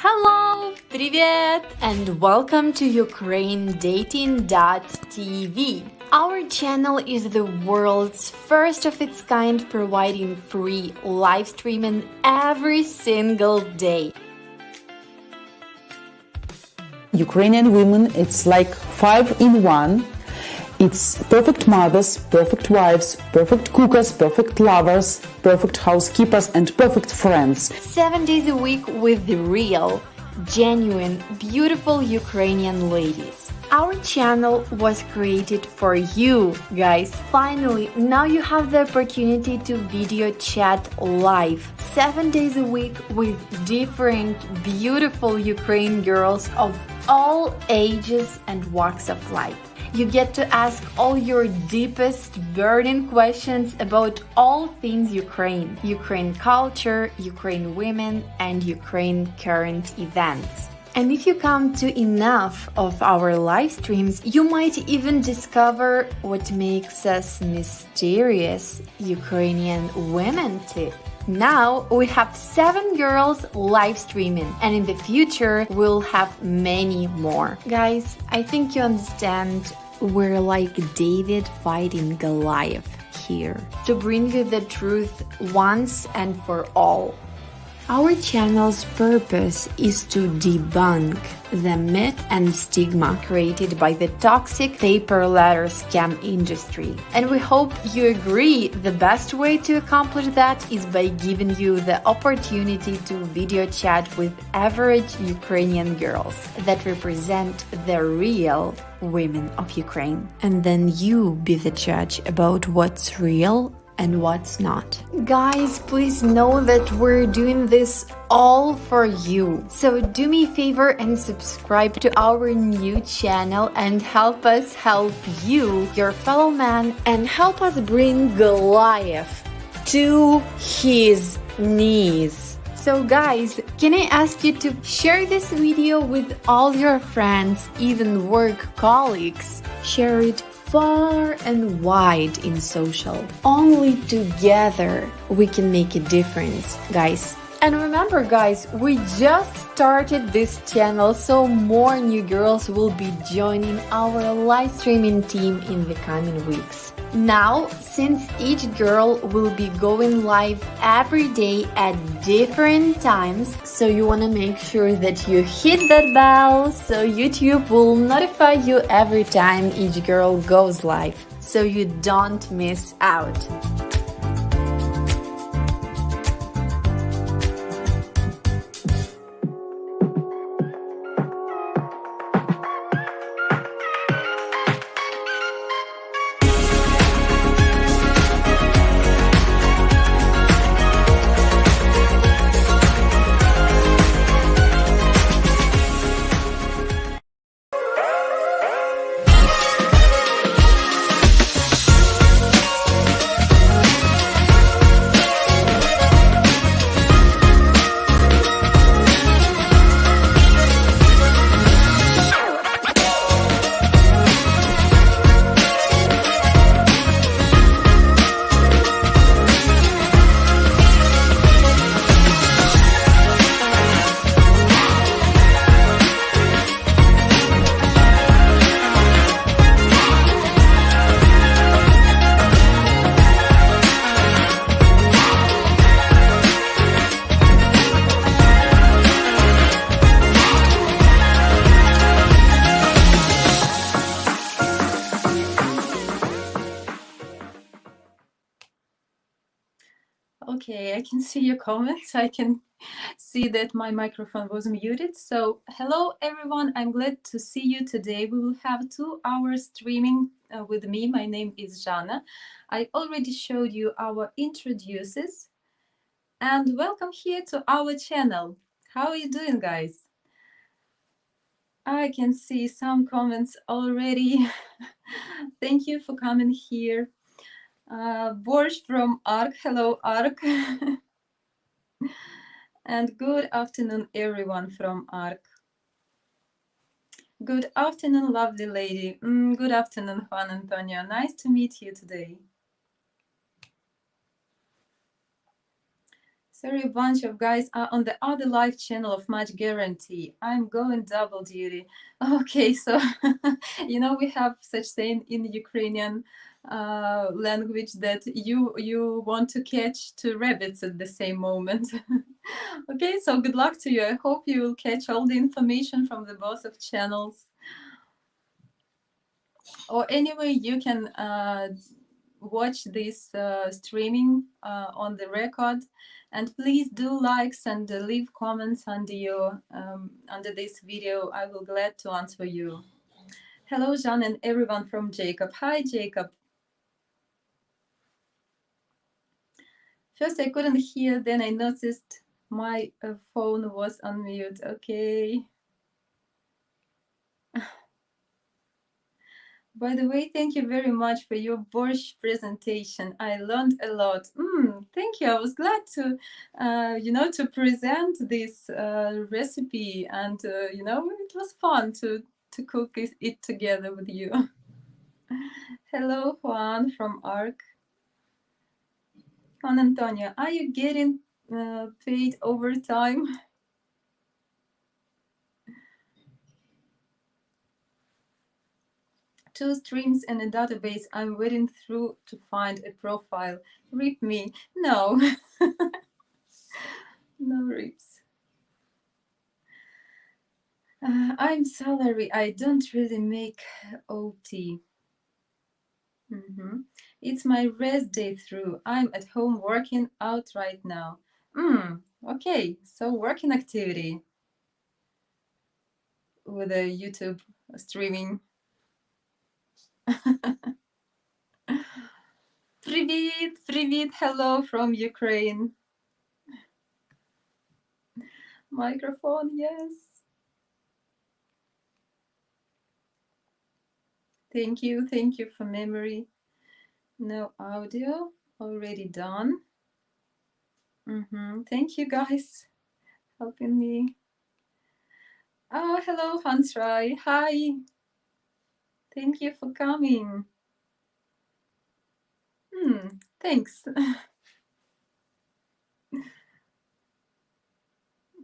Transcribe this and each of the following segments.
Hello, привет, and welcome to Ukrainedating.tv. Our channel is the world's first of its kind, providing free live streaming every single day. Ukrainian women, it's like 5 in 1. It's perfect mothers, perfect wives, perfect cookers, perfect lovers, perfect housekeepers, and perfect friends. 7 days a week with the real, genuine, beautiful Ukrainian ladies. Our channel was created for you, guys. Finally, now you have the opportunity to video chat live 7 days a week with different, beautiful Ukrainian girls of all ages and walks of life. You get to ask all your deepest burning questions about all things Ukraine, Ukraine culture, Ukraine women, and Ukraine current events. And if you come to enough of our live streams, you might even discover what makes us mysterious Ukrainian women too. Now we have 7 girls live streaming, and in the future we'll have many more. Guys, I think you understand we're like David fighting Goliath here to bring you the truth once and for all. Our channel's purpose is to debunk the myth and stigma created by the toxic paper letter scam industry. And we hope you agree the best way to accomplish that is by giving you the opportunity to video chat with average Ukrainian girls that represent the real women of Ukraine. And then you be the judge about what's real and what's not. Guys, please know that we're doing this all for you. So do me a favor and subscribe to our new channel and help us help you, your fellow man, and help us bring Goliath to his knees. So guys, can I ask you to share this video with all your friends, even work colleagues? Share it far and wide in social. Only together we can make a difference, guys. And remember, guys, we just started this channel, so more new girls will be joining our live streaming team in the coming weeks. Now, since each girl will be going live every day at different times, so you want to make sure that you hit that bell so YouTube will notify you every time each girl goes live, so you don't miss out. Okay, I can see your comments. I can see that my microphone was muted. So hello everyone, I'm glad to see you today. We will have 2 hours streaming with me. My name is Zhanna. I already showed you our introduces. And welcome here to our channel. How are you doing, guys? I can see some comments already. Thank you for coming here. Borsch from ARC. Hello, ARC. And good afternoon, everyone from ARC. Good afternoon, lovely lady. Good afternoon, Juan Antonio. Nice to meet you today. Sorry, a bunch of guys are on the other live channel of Match Guarantee. I'm going double duty. Okay, so you know we have such saying in Ukrainian language that you want to catch two rabbits at the same moment. Okay, so good luck to you. I hope you will catch all the information from the both of channels. Or anyway, you can watch this streaming on the record, and please do likes and leave comments under your under this video. I will glad to answer you. Hello, Jean and everyone from Jacob. Hi, Jacob. First I couldn't hear, then I noticed my phone was on mute. Okay. By the way, thank you very much for your borscht presentation. I learned a lot. Thank you. I was glad to, to present this recipe, and it was fun to cook it together with you. Hello, Juan from ARC. Juan Antonio, are you getting paid overtime? Two streams and a database. I'm waiting through to find a profile. Rip me. No. No rips. I'm salary. I don't really make OT. It's my rest day through. I'm at home working out right now. Okay, so working activity with a YouTube streaming. Привіт, hello from Ukraine. Microphone, yes. Thank you for memory. No audio, already done. Thank you guys helping me. Oh, hello, Hansrai. Hi. Thank you for coming. Thanks.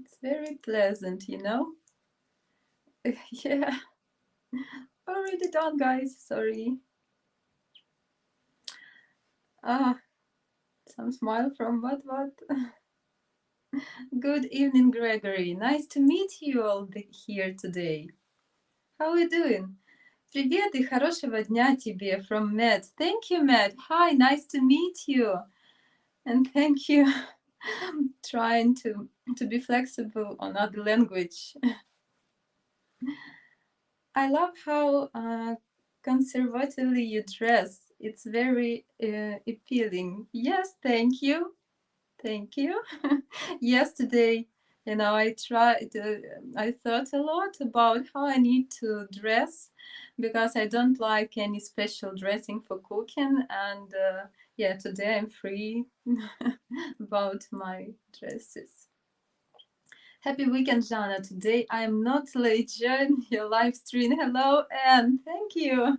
It's very pleasant, you know? Yeah. Already done, guys. Sorry. Some smile from what? Good evening, Gregory. Nice to meet you all here today. How are you doing? Привет и хорошего дня тебе from Matt. Thank you, Matt. Hi, nice to meet you. And thank you. Trying to be flexible on other language. I love how conservatively you dress. It's very appealing. Yes, thank you. Thank you. Yesterday, I thought a lot about how I need to dress, because I don't like any special dressing for cooking. And today I'm free about my dresses. Happy weekend, Zhanna. Today I am not late. Join your live stream. Hello, Anne. Thank you.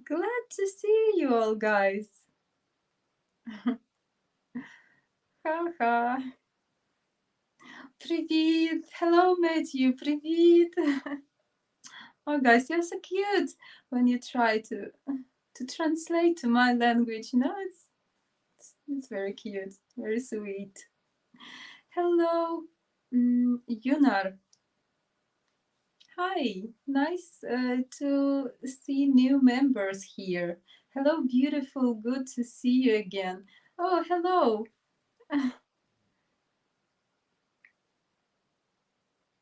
Glad to see you all, guys. Haha. Привіт. Hello, Matthew. Привіт. Oh, guys, you're so cute when you try to translate to my language. It's very cute, very sweet. Hello, Yunar. Hi, nice to see new members here. Hello, beautiful. Good to see you again. Oh, hello.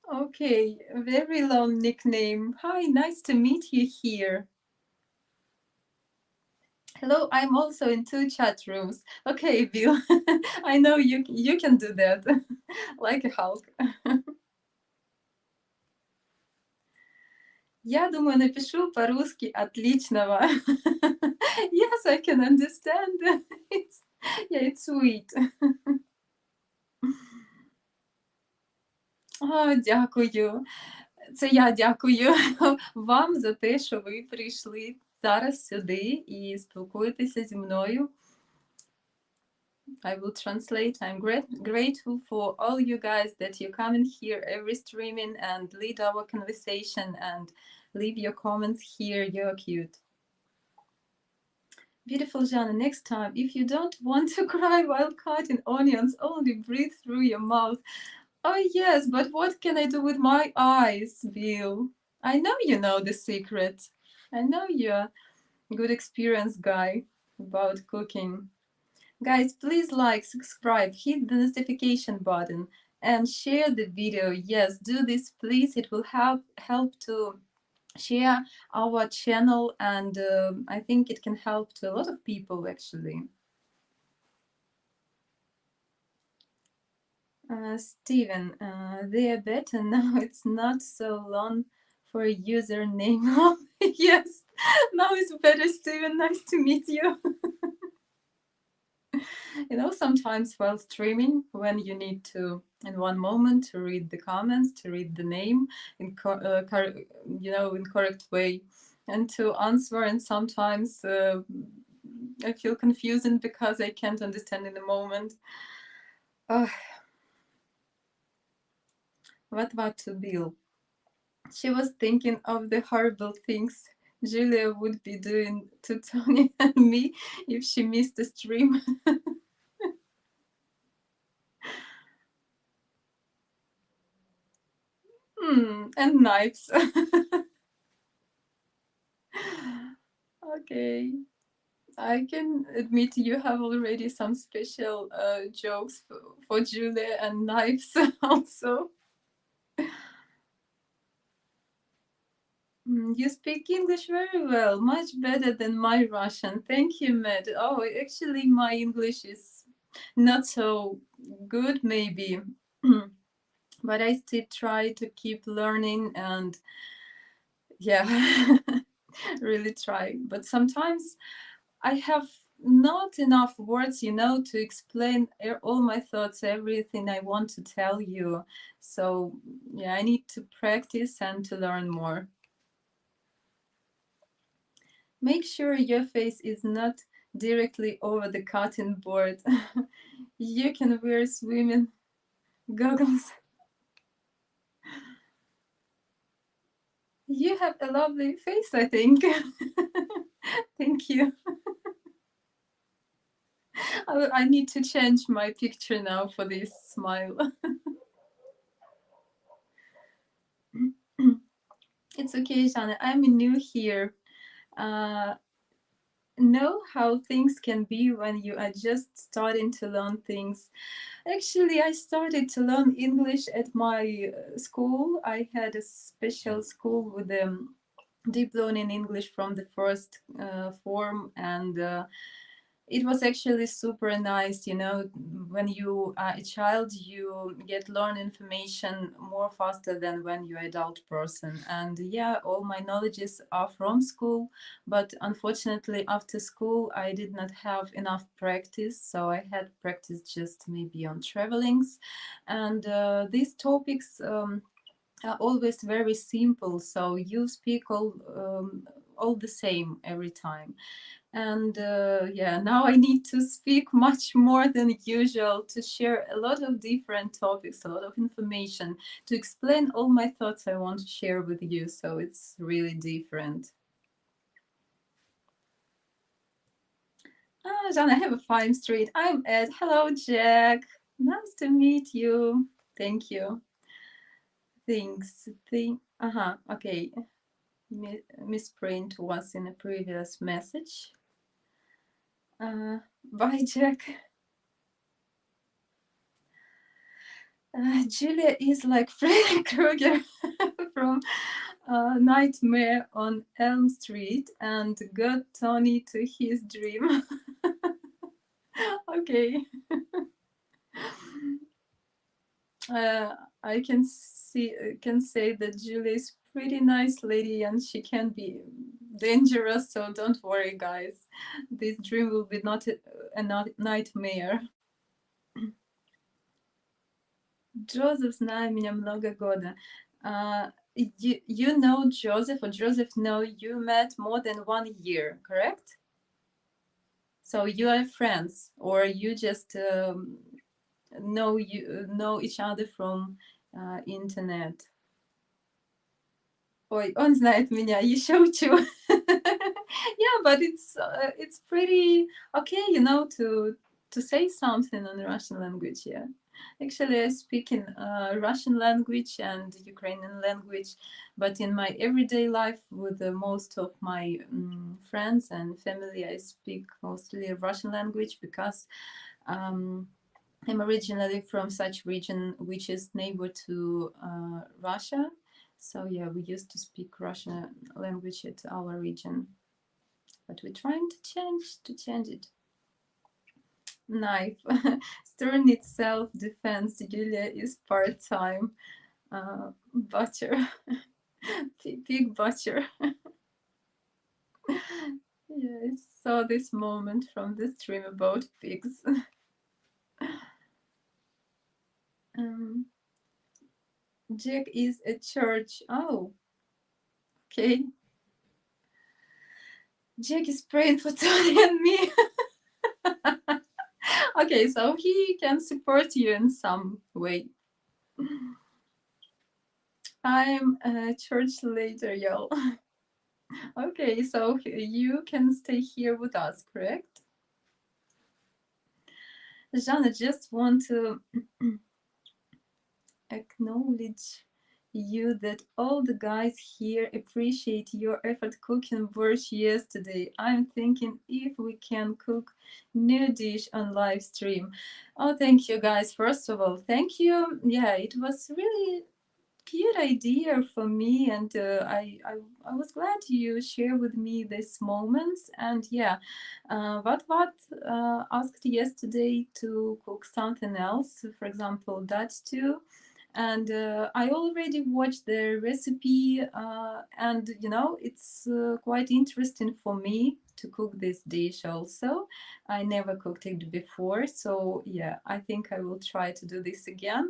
Okay, very long nickname. Hi, nice to meet you here. Hello, I'm also in 2 chat rooms. Okay, Bill, I know you can do that, like a Hulk. Я думаю, напишу по-русски отличного. Yes, I can understand. It's sweet. О, дякую. Це я дякую вам за те, що ви прийшли зараз сюди і спілкуєтеся зі мною. I will translate. I'm grateful for all you guys that you come in here every streaming and lead our conversation and leave your comments here. You're cute. Beautiful Zhanna, next time, if you don't want to cry while cutting onions, only breathe through your mouth. Oh yes, but what can I do with my eyes, Bill? I know you know the secret. I know you're a good experienced guy about cooking. Guys, please like, subscribe, hit the notification button, and share the video. Yes, do this, please. It will help to share our channel, and I think it can help to a lot of people, actually. Steven, they are better now. It's not so long for a username. Yes, now it's better, Steven. Nice to meet you. You know, sometimes while streaming, when you need to, in one moment, to read the comments, to read the name in, in correct way, and to answer, and sometimes I feel confusing because I can't understand in the moment. What about to Bill? She was thinking of the horrible things Julia would be doing to Tony and me if she missed the stream. And knives. Okay. I can admit you have already some special jokes for Julia and knives also. You speak English very well, much better than my Russian. Thank you, Matt. Oh, actually, my English is not so good, maybe. But I still try to keep learning and, yeah, really try. But sometimes I have not enough words, to explain all my thoughts, everything I want to tell you. So, yeah, I need to practice and to learn more. Make sure your face is not directly over the cutting board. You can wear swimming goggles. You have a lovely face, I think. Thank you. I need to change my picture now for this smile. It's okay, Zhanna. I'm new here. Know how things can be when you are just starting to learn things. Actually, I started to learn English at my school. I had a special school with deep learning English from the first form, and it was actually super nice. When you are a child, you get learn information more faster than when you're an adult person. And yeah, all my knowledges are from school, but unfortunately after school I did not have enough practice, so I had practice just maybe on travelings. And these topics are always very simple, so you speak all the same every time. And yeah, now I need to speak much more than usual, to share a lot of different topics, a lot of information, to explain all my thoughts I want to share with you. So it's really different. Zhanna, I have a fine street. I'm Ed. Hello, Jack. Nice to meet you. Thank you. Thanks. Okay. Misprint was in a previous message. Bye, Jack. Julia is like Freddy Krueger from Nightmare on Elm Street and got Tony to his dream. Okay. I can say that Julia is pretty nice lady and she can be dangerous, so don't worry, guys. This dream will be not a nightmare. Joseph знает меня много года. You know Joseph, or Joseph know you met more than 1 year, correct? So you are friends, or you just know each other from internet? Ой, он знает меня, еще учу. Yeah, but it's pretty okay, you know, to say something in Russian language. Yeah, actually, I speak in Russian language and Ukrainian language, but in my everyday life with most of my friends and family, I speak mostly Russian language because I'm originally from such region which is neighbor to Russia. So yeah, we used to speak Russian language at our region, but we're trying to change it. Knife, stern itself defense. Julia is part-time butcher, pig butcher. Yeah, I saw this moment from the stream about pigs. Jack is at church. Oh, okay. Jack is praying for Tony and me. Okay, so he can support you in some way. I'm at church later, y'all. Okay, so you can stay here with us, correct? Zhanna, just want to acknowledge you that all the guys here appreciate your effort cooking borscht yesterday. I'm thinking if we can cook new dish on live stream. Oh, thank you guys. First of all, thank you. Yeah, it was really cute idea for me, and I was glad you share with me these moments. And yeah, what asked yesterday to cook something else, for example, that stew. And I already watched the recipe, and you know, it's quite interesting for me to cook this dish also. I never cooked it before, so yeah, I think I will try to do this again.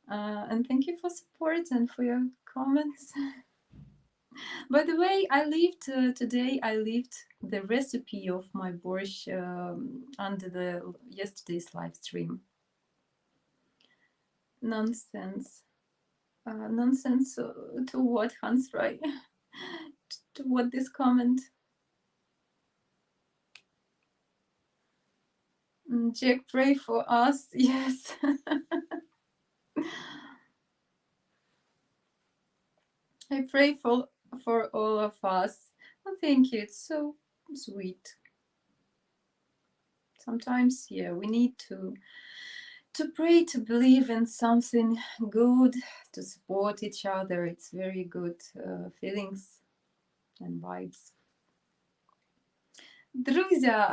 And thank you for support and for your comments. By the way, I left today. I left the recipe of my borscht under the yesterday's live stream. Nonsense. Nonsense to what, Hans, right? To what this comment? Jack, pray for us. Yes. I pray for all of us. Oh, thank you. It's so sweet. Sometimes, yeah, we need to pray, to believe in something good, to support each other. It's very good feelings and vibes. Друзья.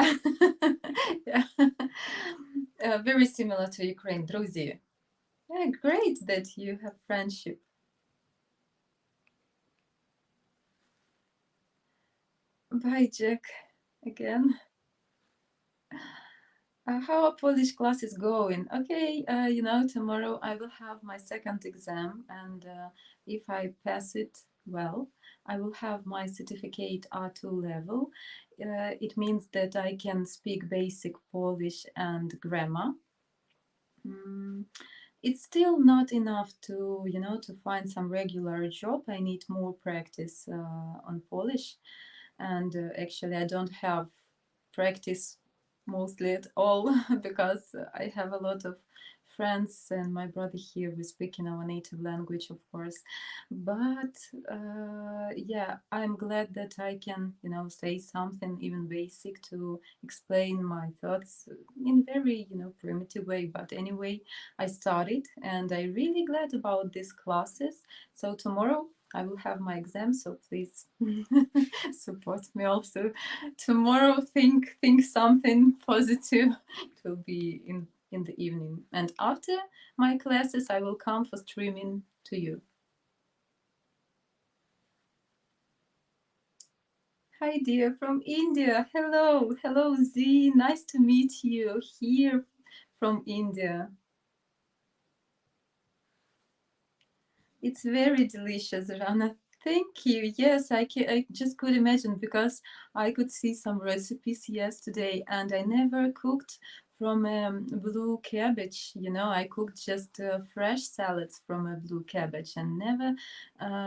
Yeah. Very similar to Ukraine, друзі. Yeah, great that you have friendship. Bye, Jack, again. How are Polish classes going? Okay, you know, tomorrow I will have my second exam, and if I pass it well, I will have my certificate R2 level. It means that I can speak basic Polish and grammar. It's still not enough to, you know, to find some regular job. I need more practice on Polish, and actually I don't have practice mostly at all because I have a lot of friends and my brother here. We speak in our native language, of course, but yeah, I'm glad that I can, you know, say something even basic to explain my thoughts in very, you know, primitive way. But anyway, I started and I'm really glad about these classes. So tomorrow I will have my exam, so please support me also. Tomorrow, think something positive. It will be in the evening, and after my classes, I will come for streaming to you. Hi, dear, from India. Hello, hello, Z. Nice to meet you here from India. It's very delicious, Zhanna. Thank you. Yes, I just could imagine because I could see some recipes yesterday and I never cooked from blue cabbage. You know, I cooked just fresh salads from a blue cabbage and never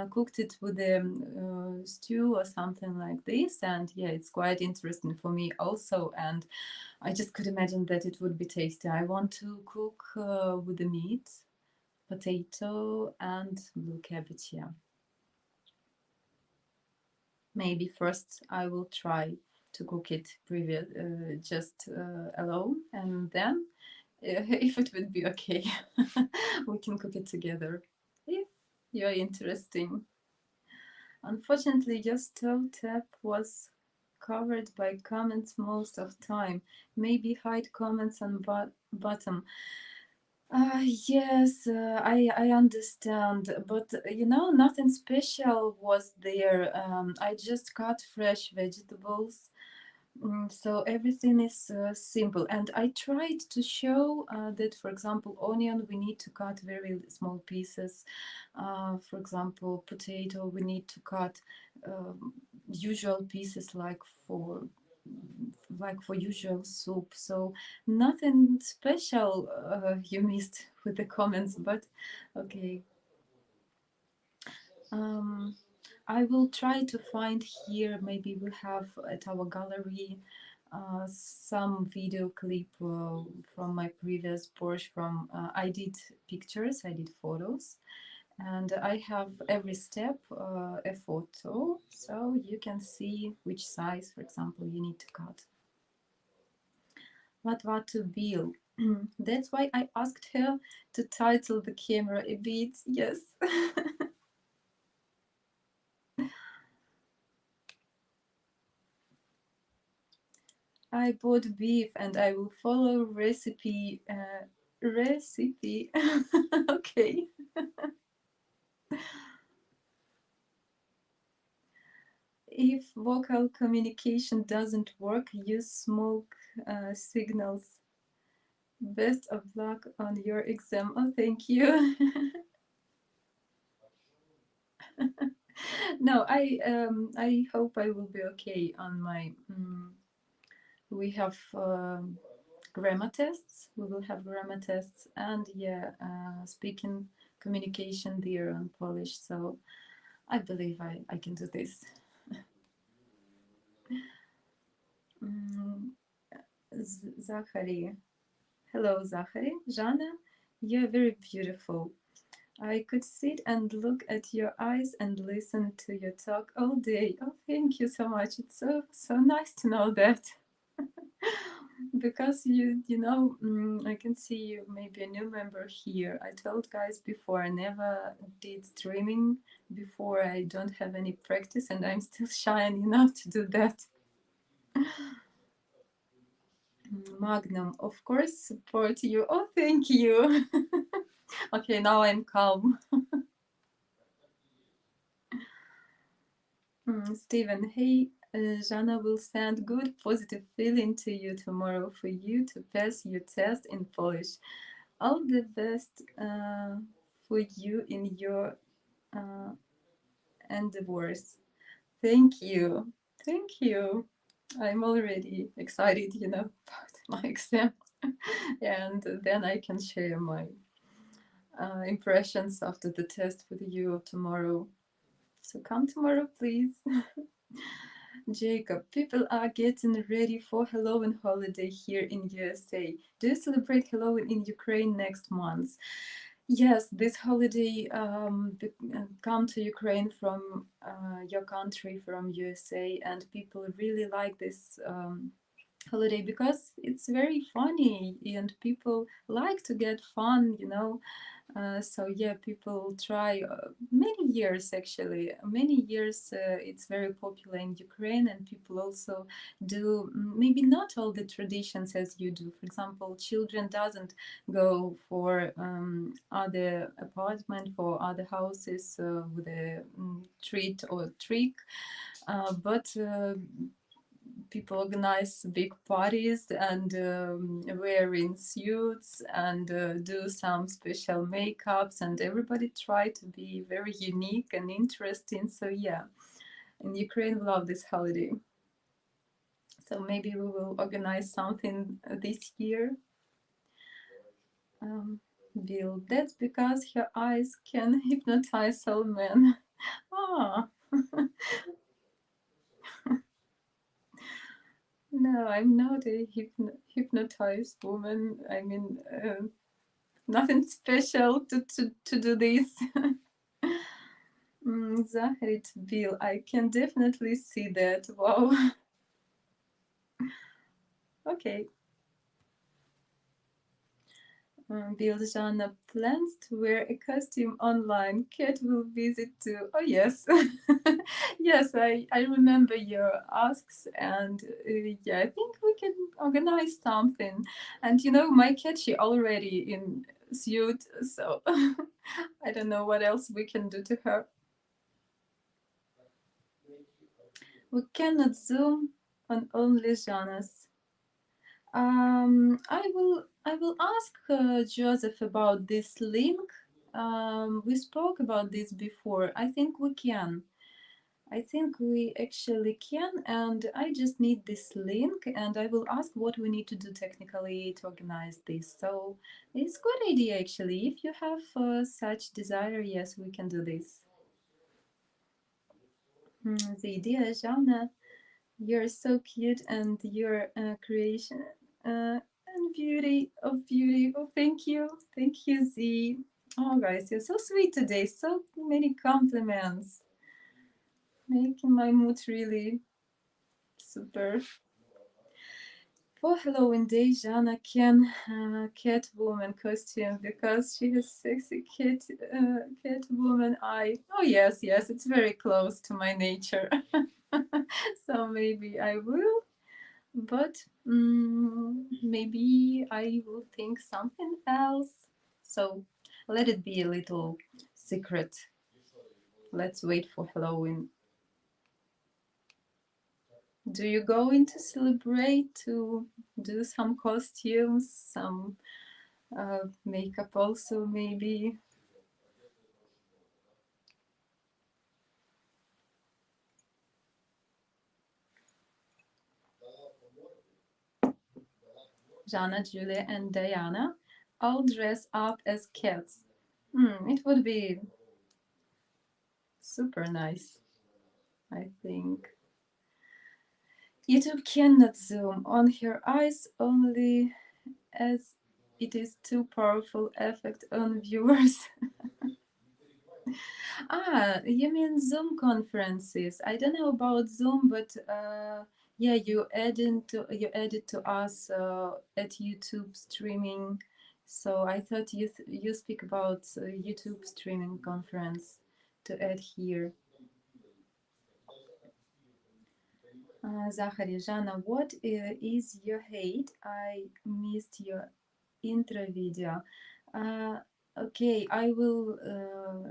cooked it with a stew or something like this. And yeah, it's quite interesting for me also. And I just could imagine that it would be tasty. I want to cook with the meat, potato, and blue cabbage. Yeah. Maybe first I will try to cook it just alone, and then if it would be okay, we can cook it together. If you're interesting. Unfortunately, your stove tap was covered by comments most of time. Maybe hide comments on bottom. Yes, I understand, but you know, nothing special was there. I just cut fresh vegetables, so everything is simple. And I tried to show that, for example, onion we need to cut very small pieces. For example, potato we need to cut usual pieces like for usual soup. So nothing special you missed with the comments, but okay. Um, I will try to find here, maybe we have at our gallery some video clip from my previous Porsche from I did pictures, I did photos, and I have every step a photo, so you can see which size, for example, you need to cut. What to Bill. That's why I asked her to title the camera a bit. Yes. I bought beef and I will follow recipe. Recipe. Okay. If vocal communication doesn't work, use smoke signals. Best of luck on your exam. Oh, thank you. No, I hope I will be okay on my. We have grammar tests. We will have grammar tests and yeah, speaking communication there on Polish. So I believe I can do this. Zachary. Hello, Zachary. Zhanna, you're very beautiful. I could sit and look at your eyes and listen to your talk all day. Oh, thank you so much. It's so nice to know that. Because I can see you maybe a new member here. I told guys before I never did streaming before. I don't have any practice and I'm still shy enough to do that. Magnum, of course, support you. Oh, thank you. Okay, now I'm calm. Steven, hey, Zhanna will send good positive feeling to you tomorrow for you to pass your test in Polish. All the best for you in your endeavors. Thank you. Thank you. I'm already excited, about my exam. And then I can share my impressions after the test with you tomorrow. So come tomorrow, please. Jacob, people are getting ready for Halloween holiday here in USA. Do you celebrate Halloween in Ukraine next month? Yes, this holiday come to Ukraine from your country, from USA, and people really like this holiday because it's very funny and people like to get fun. So yeah, people try many years actually. Many years it's very popular in Ukraine, and people also do maybe not all the traditions as you do. For example, children doesn't go for other apartment, for other houses with a treat or trick, but people organize big parties and wearing suits and do some special makeups, and everybody try to be very unique and interesting. So yeah, in Ukraine we love this holiday. So maybe we will organize something this year. Bill, that's because her eyes can hypnotize all men. Ah. No, I'm not a hypnotized woman. I mean, nothing special to do this. Zaharit Bill, I can definitely see that. Wow. Okay. Bill, Zhanna plans to wear a costume online. Cat will visit too. Oh, yes. Yes, I remember your asks, and yeah, I think we can organize something. And you know, my cat, she already in suit, so I don't know what else we can do to her. We cannot zoom on only Zhanna's. I will ask Joseph about this link. We spoke about this before. I think we can. I think we actually can, and I just need this link, and I will ask what we need to do technically to organize this. So it's a good idea actually. If you have such desire, yes, we can do this. The idea, Zhanna. You're so cute, and your creation and beauty of beauty. Oh, thank you, Z. Oh, guys, you're so sweet today. So many compliments, making my mood really super. For Halloween Day, Zhanna can Catwoman costume because she has sexy Catwoman eye. Oh yes, yes, it's very close to my nature. So maybe I will, but maybe I will think something else. So let it be a little secret. Let's wait for Halloween. Do you going to celebrate, to do some costumes, some makeup also maybe? Zhanna, Julia, and Diana all dress up as cats. It would be super nice, I think. YouTube cannot zoom on her eyes only, as it is too powerful effect on viewers. You mean Zoom conferences? I don't know about Zoom, but yeah, you added to us at YouTube streaming. So I thought you speak about YouTube streaming conference to add here. Zachary, Zhanna, what is your hate? I missed your intro video. Okay, I will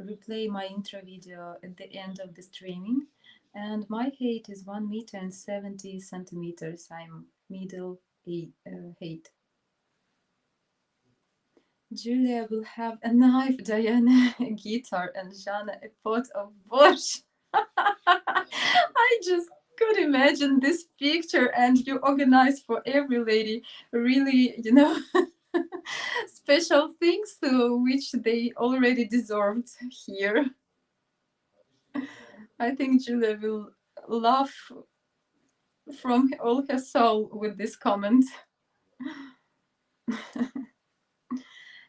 replay my intro video at the end of the streaming. And my height is 1 meter and 70 centimeters. I'm middle height. Julia will have a knife, Diana a guitar, and Zhanna a pot of borscht. I just could imagine this picture, and you organize for every lady really, special things which they already deserved here. I think Julia will laugh from all her soul with this comment.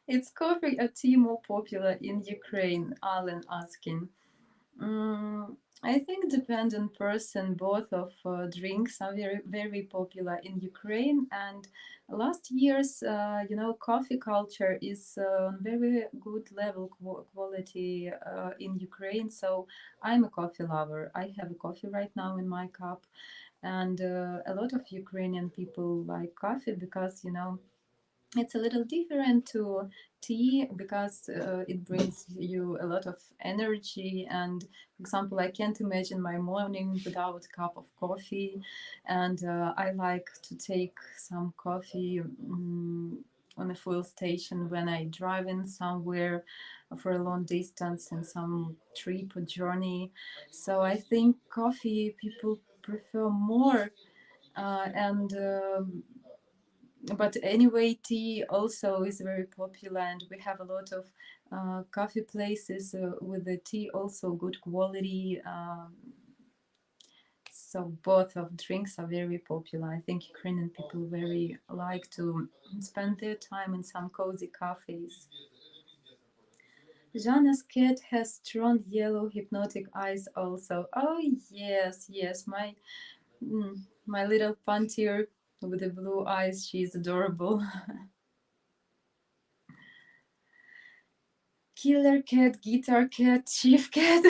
Is coffee or tea more popular in Ukraine? Alan asking. I think depend on person. Both of drinks are very, very popular in Ukraine, and last year's coffee culture is very good level quality in Ukraine. So I'm a coffee lover. I have a coffee right now in my cup, and a lot of Ukrainian people like coffee because It's a little different to tea because it brings you a lot of energy. And for example, I can't imagine my morning without a cup of coffee. And I like to take some coffee on a fuel station when I drive in somewhere for a long distance in some trip or journey. So I think coffee people prefer more. And But anyway, tea also is very popular, and we have a lot of coffee places with the tea also good quality. So both of drinks are very popular. I think Ukrainian people very like to spend their time in some cozy cafes. Zhanna's cat has strong yellow hypnotic eyes also. Oh yes, yes, my little pantier with the blue eyes, she's adorable. Killer cat, guitar cat, chief cat.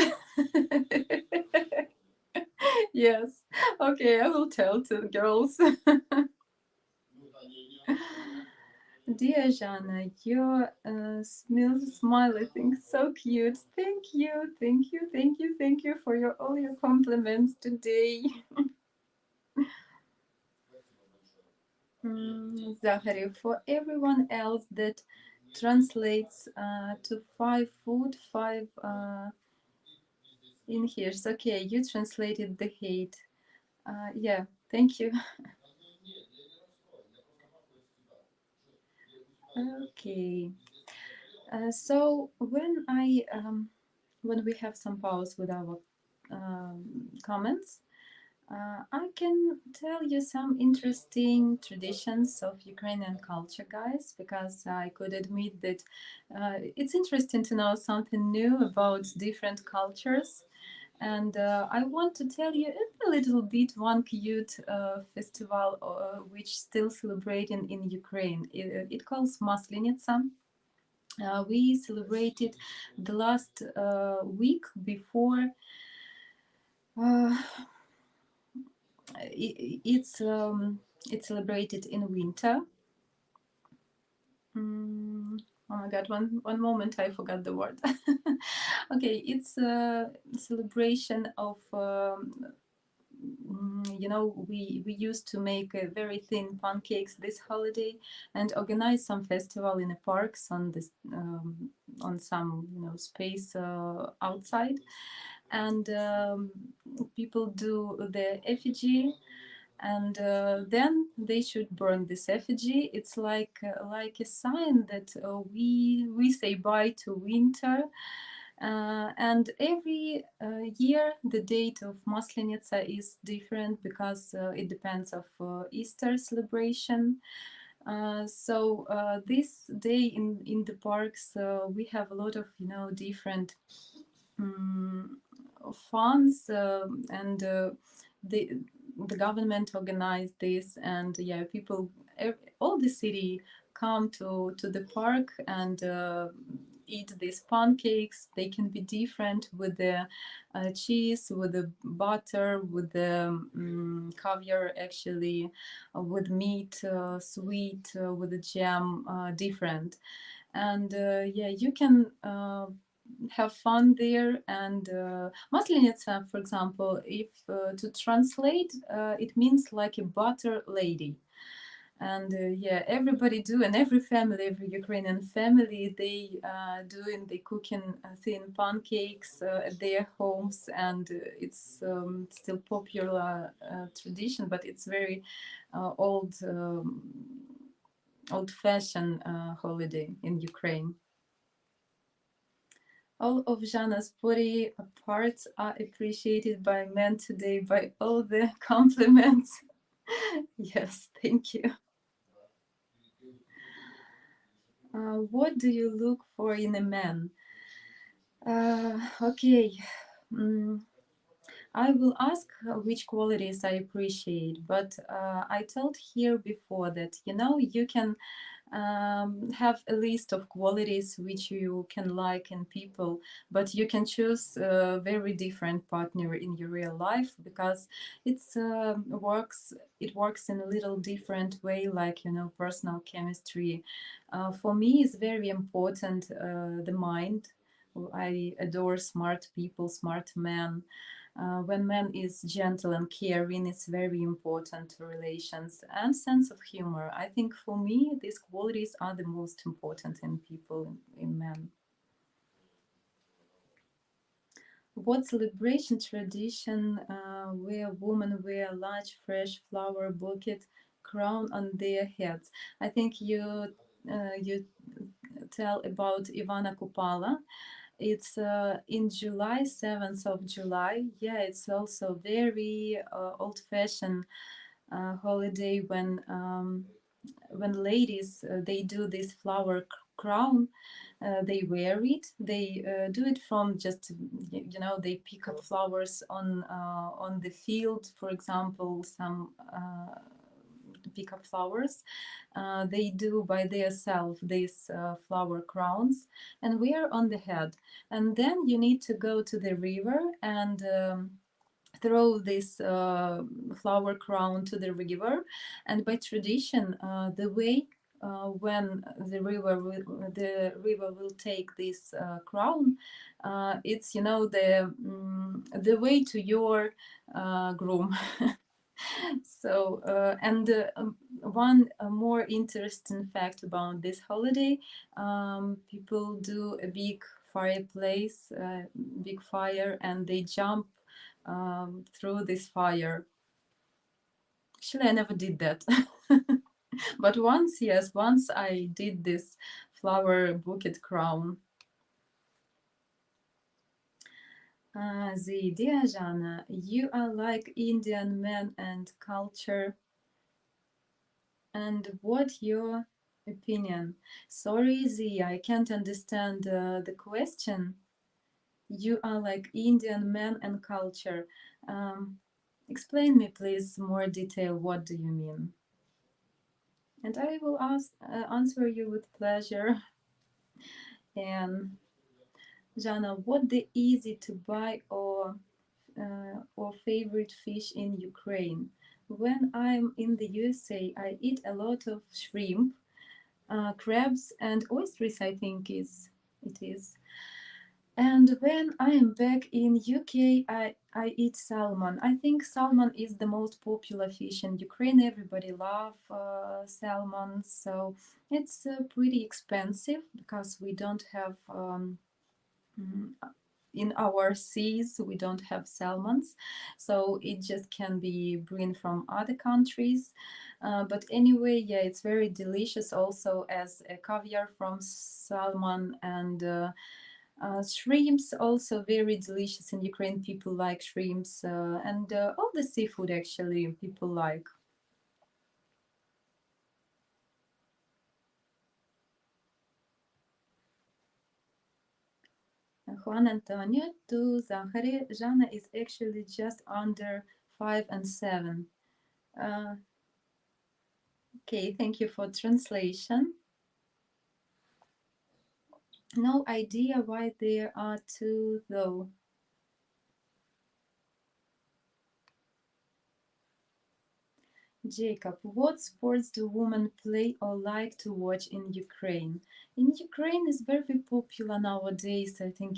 Yes. Okay, I will tell to the girls. Dear Zhanna, your smile, I think, so cute. Thank you, thank you, thank you, thank you for all your compliments today. Zachary, for everyone else that translates to 5 foot, 5 in here. So, okay, you translated the hate. Yeah, thank you. Okay. So when we have some pause with our comments, I can tell you some interesting traditions of Ukrainian culture, guys, because I could admit that it's interesting to know something new about different cultures. And I want to tell you a little bit one cute festival which still celebrating in Ukraine. It calls Maslenitsa. We celebrated the last week before. Uh, it's celebrated in winter. Oh my god, one moment, I forgot the word. Okay, it's a celebration of we used to make very thin pancakes this holiday and organize some festival in the parks on this on some space outside, and people do the effigy, and then they should burn this effigy. It's like a sign that we say bye to winter. And every year the date of Maslenitsa is different because it depends of Easter celebration. So this day in the parks we have a lot of different funds, and the the government organized this, and yeah, people, all the city come to the park and eat these pancakes. They can be different with the cheese, with the butter, with the caviar, actually, with meat, sweet, with the jam, different. And yeah, you can have fun there. And Maslenitsa, for example, if to translate, it means like a butter lady. And yeah, everybody do, and every family, every Ukrainian family, they doing, they cooking thin pancakes at their homes, and it's still popular tradition, but it's very old-fashioned holiday in Ukraine. All of Zhanna's body parts are appreciated by men today by all the compliments. Yes, thank you. What do you look for in a man? Okay. I will ask which qualities I appreciate, but I told here before that you can have a list of qualities which you can like in people, but you can choose a very different partner in your real life, because it works in a little different way, like, you know, personal chemistry. For me, it's very important, the mind. I adore smart people, smart men. When man is gentle and caring, it's very important to relations, and sense of humor. I think for me, these qualities are the most important in people, in men. What celebration tradition where women wear large fresh flower bouquet crown on their heads? I think you tell about Ivana Kupala. It's in July, 7th of July. Yeah, it's also very old-fashioned holiday when ladies they do this flower crown. They wear it. They do it from just, you know, they pick up flowers on the field, for example, some pick up flowers. They do by themselves these flower crowns and wear on the head. And then you need to go to the river and throw this flower crown to the river. And by tradition, the way when the river will take this crown, it's, you know, the way to your groom. So, and one more interesting fact about this holiday, people do a big fireplace, big fire, and they jump through this fire. Actually, I never did that. But once, yes, once I did this flower bouquet crown. Dear Zhanna, you are like Indian men and culture. And what your opinion? Sorry, Z, I can't understand the question. You are like Indian men and culture. Explain me, please, more detail. What do you mean? And I will answer you with pleasure. And Zhanna, what the easy to buy or favorite fish in Ukraine? When I'm in the USA, I eat a lot of shrimp, crabs, and oysters. I think it is. And when I am back in UK, I eat salmon. I think salmon is the most popular fish in Ukraine. Everybody love salmon, so it's pretty expensive because we don't have mm, in our seas we don't have salmons, so it just can be bring from other countries. But anyway, yeah, it's very delicious also as a caviar from salmon, and shrimps also very delicious in Ukraine. People like shrimps, and all the seafood actually people like. Juan Antonio to Zachary, Zhanna is actually just under 5 and 7. Okay, thank you for translation. No idea why there are two though. Jacob, what sports do women play or like to watch in Ukraine? In Ukraine is very popular nowadays. I think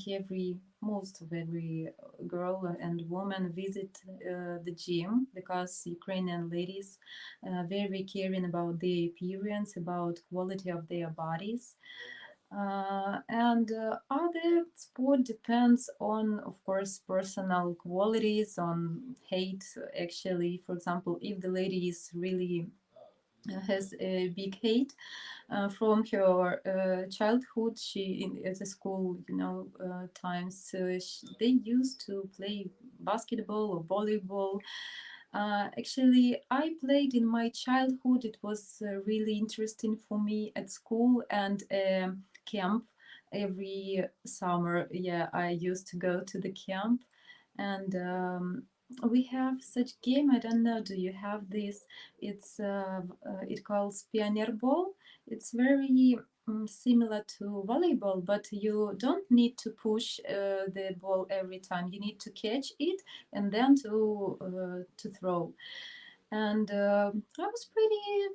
most of every girl and woman visit the gym, because Ukrainian ladies are very caring about their appearance, about quality of their bodies. And other sport depends on, of course, personal qualities, on hate. Actually, for example, if the lady is really has a big hate from her childhood, she at the school, you know, times they used to play basketball or volleyball. Actually, I played in my childhood. It was really interesting for me at school and camp every summer. Yeah, I used to go to the camp, and we have such game. I don't know. Do you have this? It calls Pioneer Ball. it's very similar to volleyball, but you don't need to push the ball every time. You need to catch it and then to throw. And I was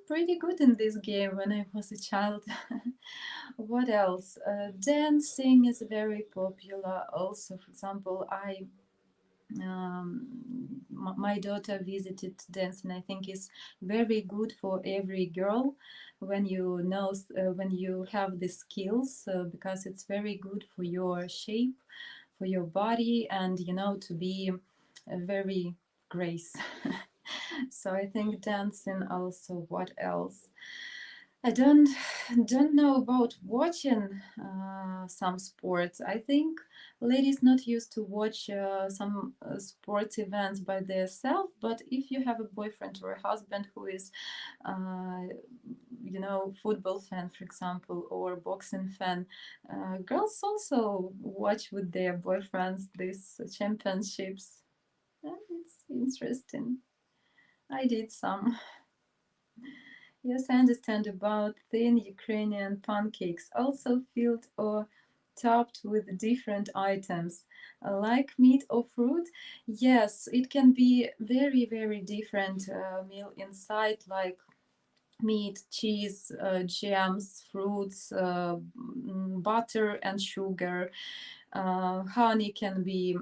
pretty good in this game when I was a child. What else? Dancing is very popular. Also, for example, my daughter visited dance, and I think it's very good for every girl when you know when you have the skills, because it's very good for your shape, for your body, and to be very grace. So I think dancing also. What else? I don't know about watching some sports. I think ladies not used to watch some sports events by themselves. But if you have a boyfriend or a husband who is, football fan, for example, or boxing fan, girls also watch with their boyfriends these championships. And it's interesting. I did some. Yes, I understand about thin Ukrainian pancakes, also filled or topped with different items, like meat or fruit. Yes, it can be very different meal inside, like meat, cheese, jams, fruits, butter and sugar. Honey can be,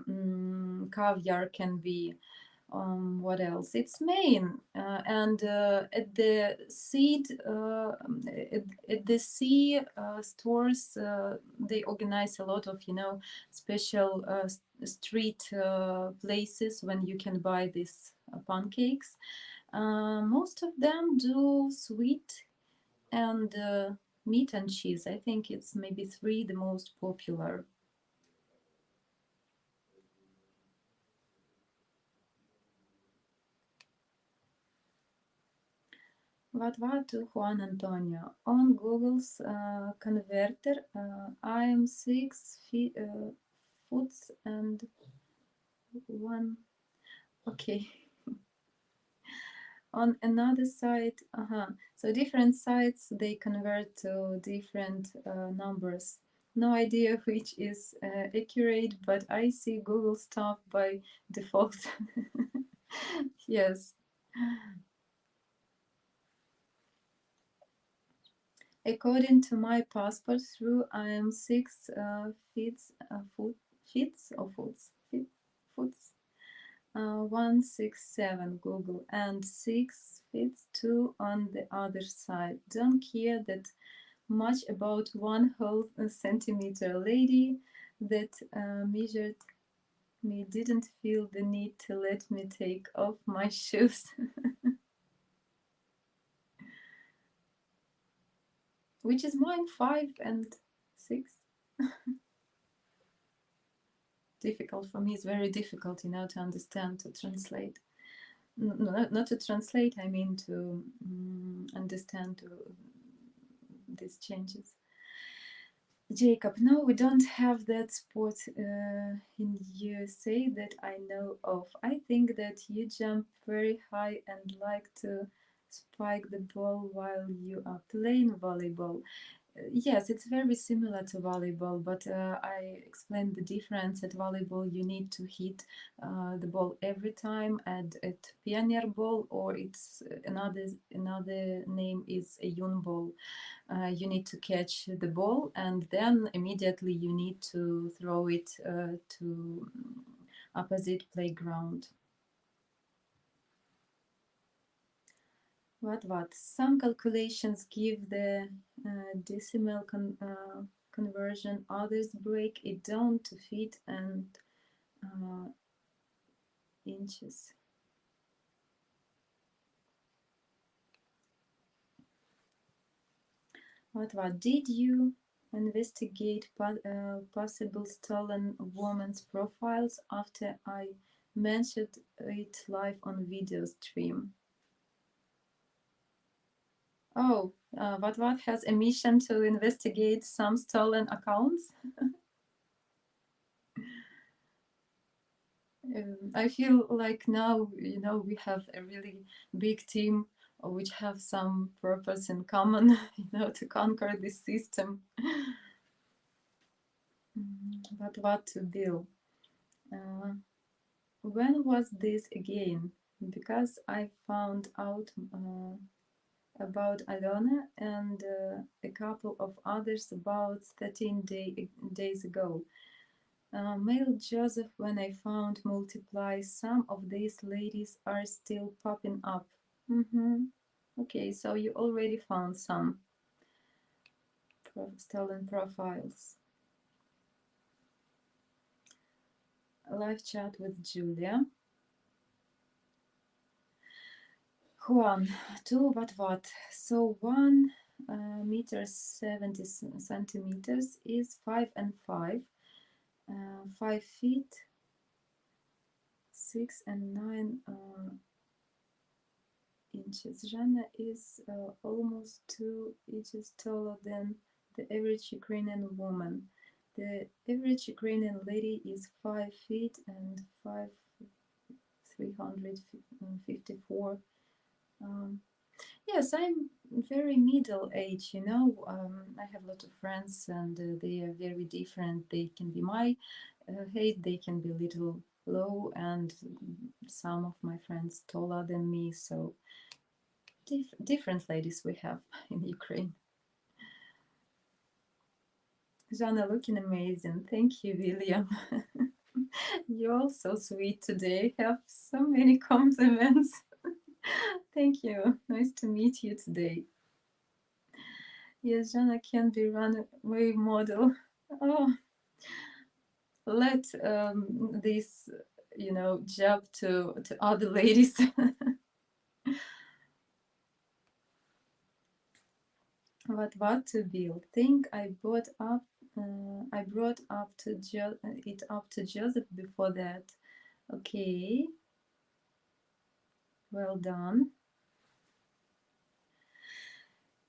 caviar can be. What else? It's main, and at the seed at the sea stores, they organize a lot of special street places when you can buy these pancakes. Most of them do sweet and meat and cheese. I think it's maybe three the most popular. What to Juan Antonio? On Google's converter, I am 6 feet, foot and one. Okay. On another site, so different sites they convert to different numbers. No idea which is accurate, but I see Google stuff by default. Yes. According to my passport, through I am 6 feet, feet or foots, 167 Google, and 6 feet 2 on the other side. Don't care that much about 1 whole centimeter. Lady that measured me didn't feel the need to let me take off my shoes. Which is mine, 5 and 6. Difficult for me. It's very difficult, to understand, to translate. No, not to translate, I mean to understand these changes. Jacob, no, we don't have that sport in USA that I know of. I think that you jump very high and like to spike the ball while you are playing volleyball. Yes, it's very similar to volleyball, but I explained the difference. At volleyball, you need to hit the ball every time, and at pioneer ball, or it's another name is a yun ball. You need to catch the ball, and then immediately you need to throw it to opposite playground. What? Some calculations give the decimal conversion, others break it down to feet and inches. What? Did you investigate possible stolen women's profiles after I mentioned it live on video stream? Oh, what has a mission to investigate some stolen accounts? I feel like now, we have a really big team which have some purpose in common, you know, to conquer this system. But what to do? When was this again? Because I found out about Elena and a couple of others about 13 days ago. Male Joseph, when I found multiply, some of these ladies are still popping up. Okay, so you already found some stolen profiles. A live chat with Julia. Juan, two what? So 1 meter 70 centimeters is 5 and 5. 5 feet 6 and 9 inches. Zhanna is almost 2 inches taller than the average Ukrainian woman. The average Ukrainian lady is 5 feet and 354. Yes, I'm very middle age, you know. I have a lot of friends and they are very different. They can be my height, they can be a little low, and some of my friends taller than me. So different ladies we have in Ukraine. Zhanna, looking amazing. Thank you, William. You're all so sweet today. Have so many compliments. Thank you. Nice to meet you today. Yes, Zhanna can be runaway model. Oh, let this, you know, job to other ladies. What to build? Think I brought up it up to Joseph before that. Okay, well done.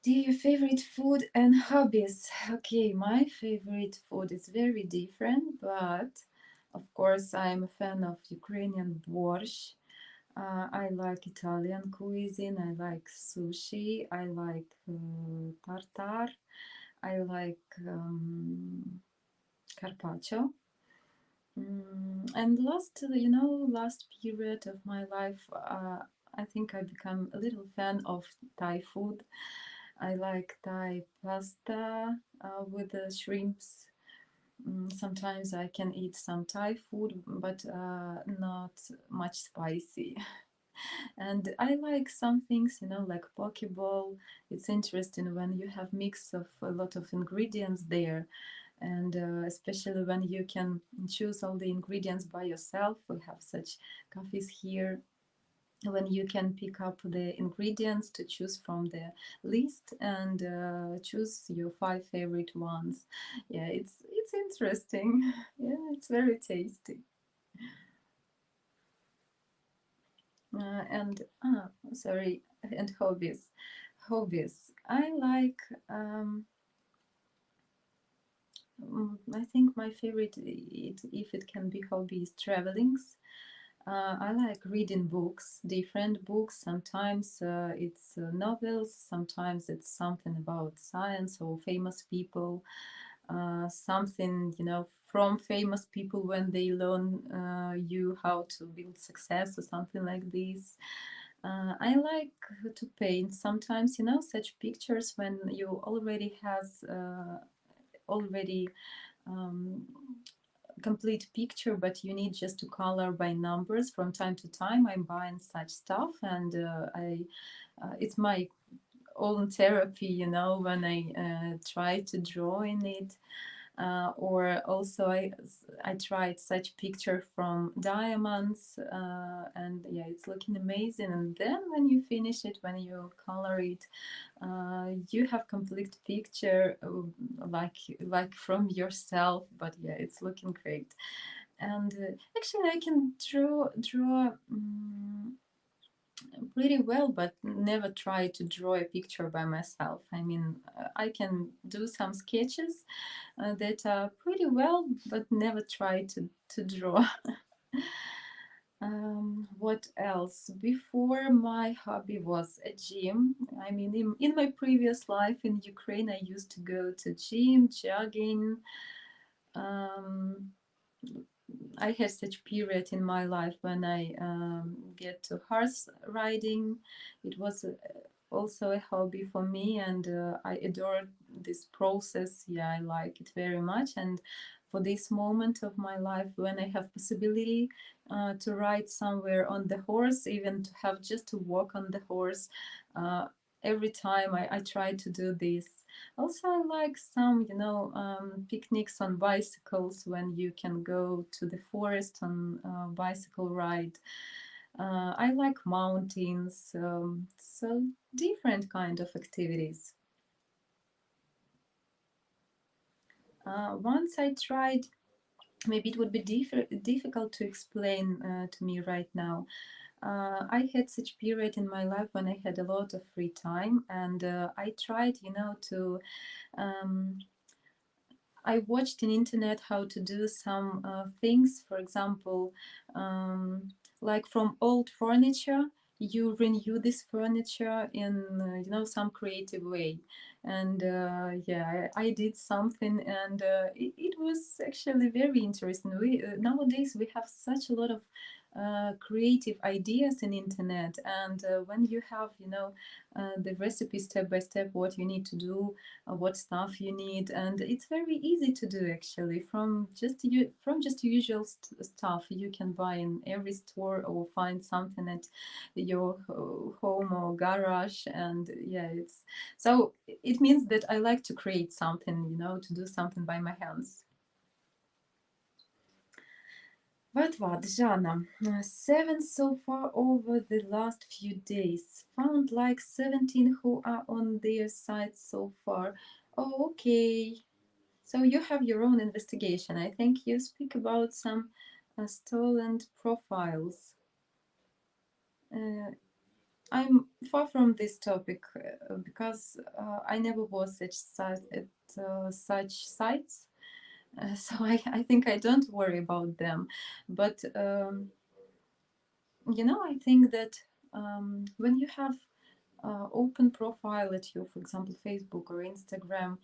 Do your favorite food and hobbies? Okay, my favorite food is very different, but of course I'm a fan of Ukrainian borscht. I like Italian cuisine. I like sushi. I like tartar. I like carpaccio. And last period of my life, I think I become a little fan of Thai food. I like Thai pasta with the shrimps. Sometimes I can eat some Thai food, but not much spicy. And I like some things, you know, like pokeball. It's interesting when you have mix of a lot of ingredients there, and especially when you can choose all the ingredients by yourself. We have such cafes here when you can pick up the ingredients to choose from the list and choose your 5 favorite ones. Yeah, it's interesting. Yeah, it's very tasty. And sorry, and hobbies I like. I think my favorite, if it can be hobby, is travelings. I like reading books, different books. Sometimes it's novels, sometimes it's something about science or famous people, something, you know, from famous people when they learn you how to build success or something like this. I like to paint sometimes, you know, such pictures when you already has already complete picture, but you need just to color by numbers. From time to time I'm buying such stuff, and it's my own therapy, you know, when I try to draw in it. Or also I tried such picture from diamonds, and yeah, it's looking amazing. And then when you finish it, when you color it, you have complete picture, like from yourself. But yeah, it's looking great. And actually I can draw pretty well, but never try to draw a picture by myself. I mean, I can do some sketches that are pretty well, but never try to draw. What else? Before, my hobby was a gym. I mean, in my previous life in Ukraine, I used to go to gym, jogging. Um, I had such period in my life when I get to horse riding. It was also a hobby for me, and I adore this process. Yeah, I like it very much. And for this moment of my life, when I have possibility to ride somewhere on the horse, even to have just to walk on the horse, uh, every time I try to do this. Also, I like some, picnics on bicycles when you can go to the forest on bicycle ride. I like mountains, so different kind of activities. Once I tried, maybe it would be difficult to explain to me right now. I had such period in my life when I had a lot of free time, and I tried, to I watched in internet how to do some things. For example, like from old furniture, you renew this furniture in some creative way. And yeah, I did something, and it was actually very interesting. We nowadays we have such a lot of creative ideas in internet, and when you have the recipe step by step, what you need to do, what stuff you need, and it's very easy to do actually. From just usual stuff you can buy in every store or find something at your home or garage. And yeah, it means that I like to create something, to do something by my hands. But what, Zhanna? 7 so far over the last few days. Found like 17 who are on their side so far. Oh, okay. So you have your own investigation. I think you speak about some stolen profiles. I'm far from this topic because I never was at such sites. So I think I don't worry about them. But I think that when you have open profile at your, for example, Facebook or Instagram,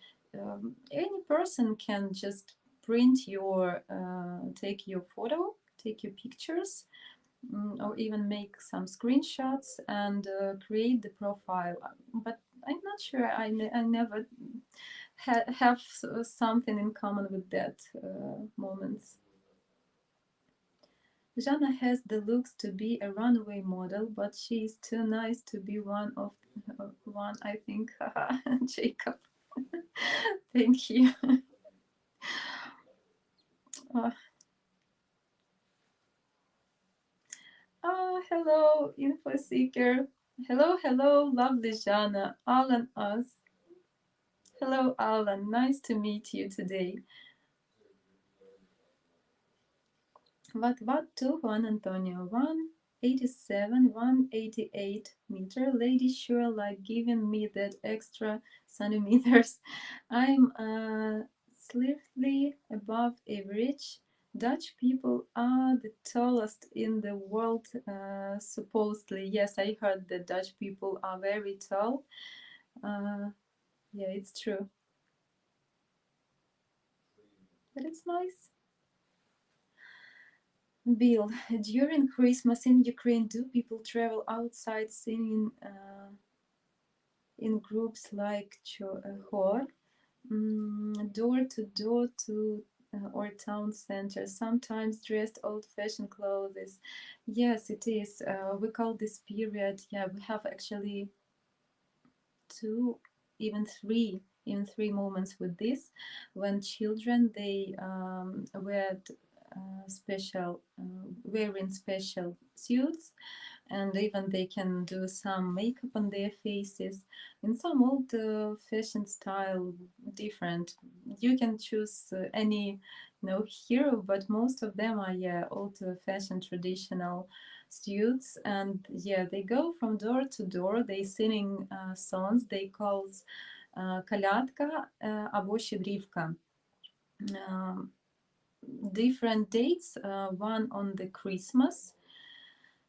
any person can just take your photo, take your pictures, or even make some screenshots and create the profile. But I'm not sure. I never have something in common with that moments. Zhanna has the looks to be a runaway model, but she is too nice to be one, I think. Jacob. Thank you. Uh, hello, info seeker. Hello, lovely Zhanna. Alan us. Hello, Alan. Nice to meet you today. What to Juan Antonio? 187, 188 meter. Lady sure like giving me that extra centimeters. I'm slightly above average. Dutch people are the tallest in the world, supposedly. Yes, I heard that Dutch people are very tall. Yeah, it's true. But it's nice. Bill, during Christmas in Ukraine, do people travel outside singing in groups like chor, door to door to or town center, sometimes dressed old-fashioned clothes? Yes, it is. We call this period, yeah, we have actually two, even three moments with this, when children, they wear wearing special suits, and even they can do some makeup on their faces in some old fashioned style, different. You can choose any hero, but most of them are, yeah, old fashioned traditional suits. And yeah, they go from door to door, they singing songs they call колядка або щедрівка. Different dates, one on the Christmas,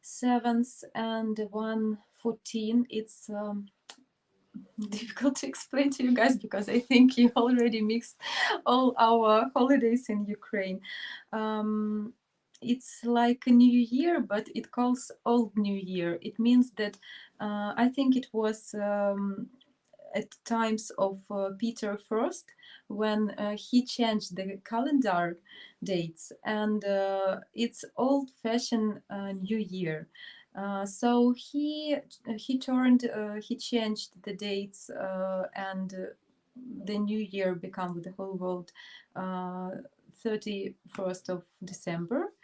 7th and one 14. It's difficult to explain to you guys because I think you already mixed all our holidays in Ukraine. It's like a new year, but it calls old new year. It means that I think it was at times of Peter First when he changed the calendar dates, and it's old-fashioned New Year. So he changed the dates, and the New Year became with the whole world 31st of December.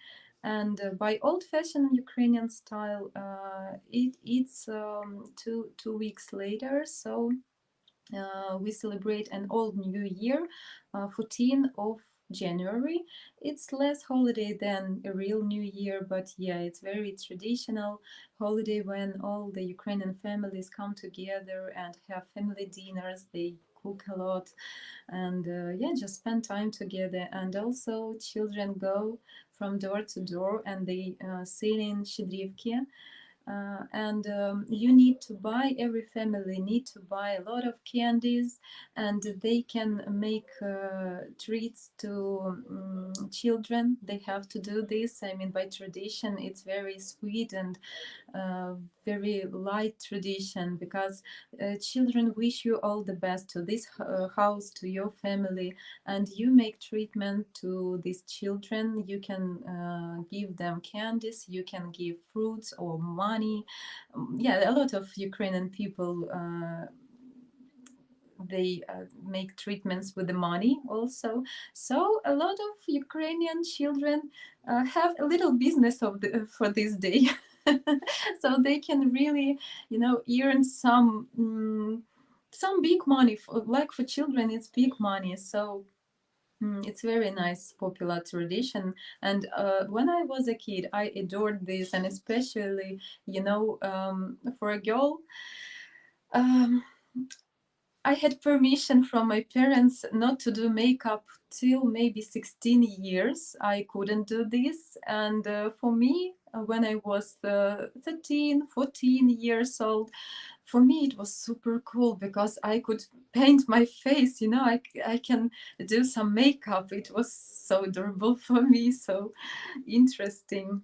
And by old-fashioned Ukrainian style, it's 2 weeks later. So we celebrate an old new year, 14th of January. It's less holiday than a real new year, but yeah, it's very traditional holiday when all the Ukrainian families come together and have family dinners. They cook a lot and yeah, just spend time together. And also children go from door to door and they sing in Shidrivki. And you need to buy, every family need to buy a lot of candies, and they can make treats to children. They have to do this. I mean, by tradition, it's very sweet and very light tradition, because children wish you all the best to this house, to your family, and you make treatment to these children. You can give them candies, you can give fruits or money. Yeah, a lot of Ukrainian people they make treatments with the money also. So a lot of Ukrainian children have a little business of for this day. So they can really, earn some big money. Like for children, it's big money. So it's very nice, popular tradition. And when I was a kid, I adored this, and especially, for a girl. I had permission from my parents not to do makeup till maybe 16 years. I couldn't do this. And for me, when I was 13, 14 years old, for me it was super cool because I could paint my face, I can do some makeup. It was so adorable for me, so interesting.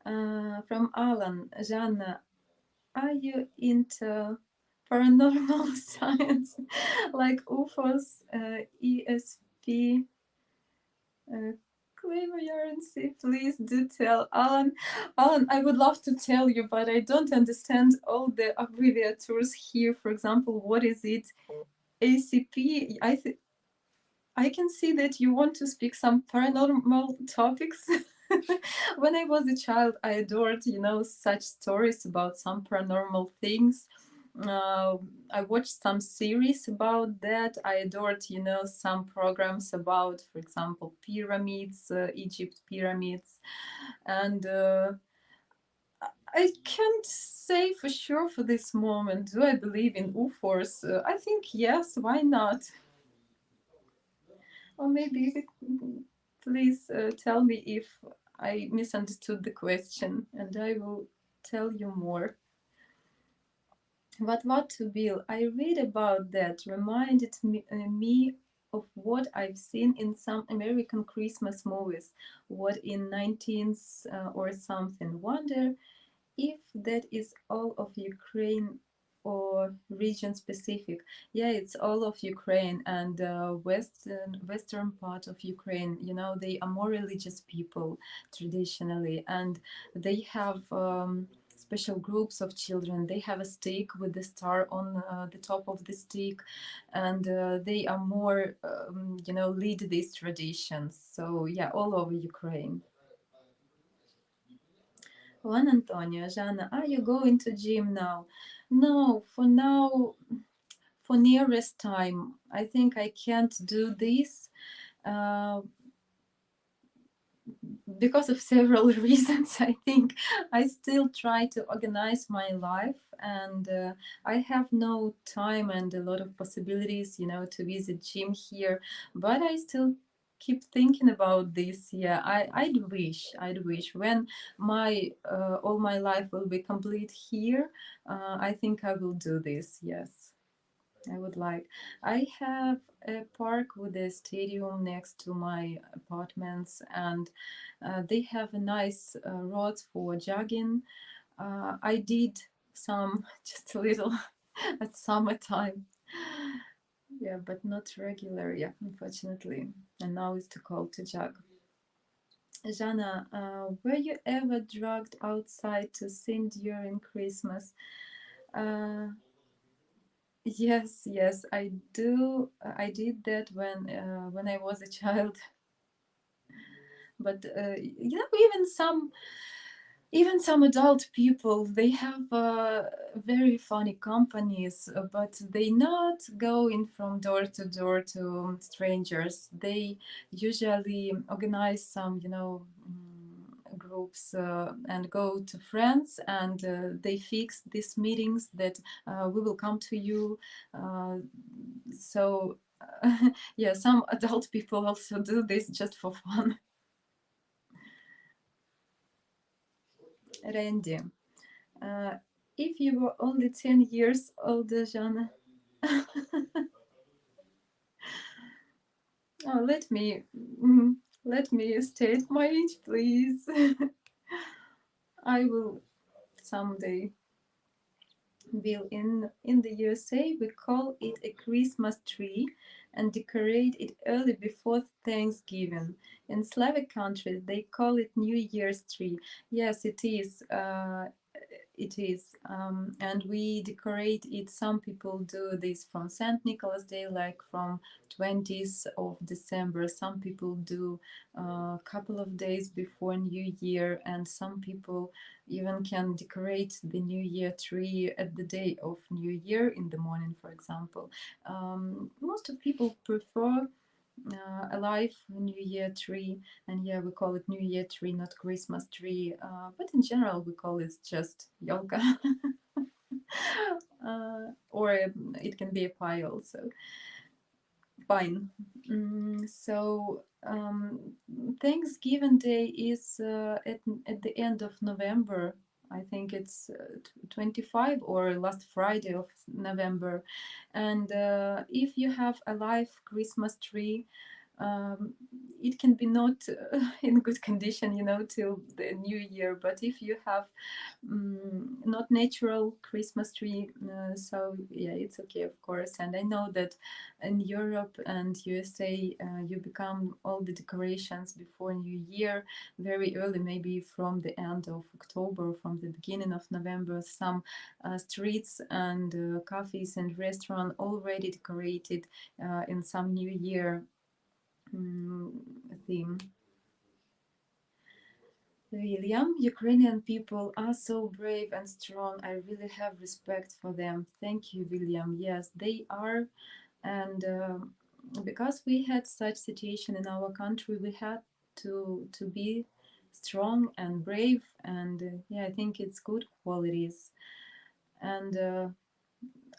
From Alan, Zhanna, are you into paranormal science like UFOs, ESP, clairvoyancy? Please do tell. Alan, I would love to tell you, but I don't understand all the abbreviatures here. For example, what is it? ACP? I can see that you want to speak some paranormal topics. When I was a child, I adored, such stories about some paranormal things. I watched some series about that. I adored, some programs about, for example, pyramids, Egypt pyramids. And I can't say for sure for this moment, do I believe in UFOs? I think yes, why not? Or maybe please tell me if I misunderstood the question, and I will tell you more. But what to build? I read about that, reminded me of what I've seen in some American Christmas movies, what in 19th or something. Wonder if that is all of Ukraine or region specific. Yeah, it's all of Ukraine and western part of Ukraine. They are more religious people traditionally, and they have special groups of children. They have a stick with the star on the top of the stick, and they are more, lead these traditions. So yeah, all over Ukraine. Juan Antonio, Zhanna, are you going to gym now? No, for now, for nearest time, I think I can't do this uh, because of several reasons. I think I still try to organize my life, and I have no time and a lot of possibilities, to visit gym here, but I still keep thinking about this. Yeah, I'd wish when my all my life will be complete here. I think I will do this. Yes, I would like. I have a park with a stadium next to my apartments, and they have a nice roads for jogging. I did some just a little at summertime. Yeah, but not regular, yeah, unfortunately. And now it's too cold to jog. Zhanna, were you ever dragged outside to sing during Christmas? Uh, yes, I do. I did that when I was a child. But even some adult people, they have very funny companies, but they not going from door to door to strangers. They usually organize some, groups and go to friends, and they fix these meetings that we will come to you. So yeah, some adult people also do this just for fun. Randy. Uh, if you were only 10 years older, Zhanna. Oh, let me state my age, please. I will someday. Will in the USA we call it a Christmas tree and decorate it early before Thanksgiving. In Slavic countries they call it New Year's tree. Yes, it is. It is, and we decorate it. Some people do this from St. Nicholas Day, like from 20th of December. Some people do a couple of days before New Year, and some people even can decorate the New Year tree at the day of New Year in the morning, for example. Most of people prefer a live New Year tree, and yeah, we call it New Year tree, not Christmas tree, but in general we call it just yolka. Or it can be a pie also. Fine. So Thanksgiving Day is at the end of November. I think it's 25 or last Friday of November. And if you have a live Christmas tree, um, it can be not in good condition, till the new year. But if you have not natural Christmas tree, so yeah, it's okay, of course. And I know that in Europe and USA, you become all the decorations before New Year very early, maybe from the end of October, from the beginning of November. Some streets and cafes and restaurants already decorated in some New Year theme. William, Ukrainian people are so brave and strong. I really have respect for them. Thank you, William. Yes, they are. And because we had such situation in our country, we had to be strong and brave. And yeah, I think it's good qualities. And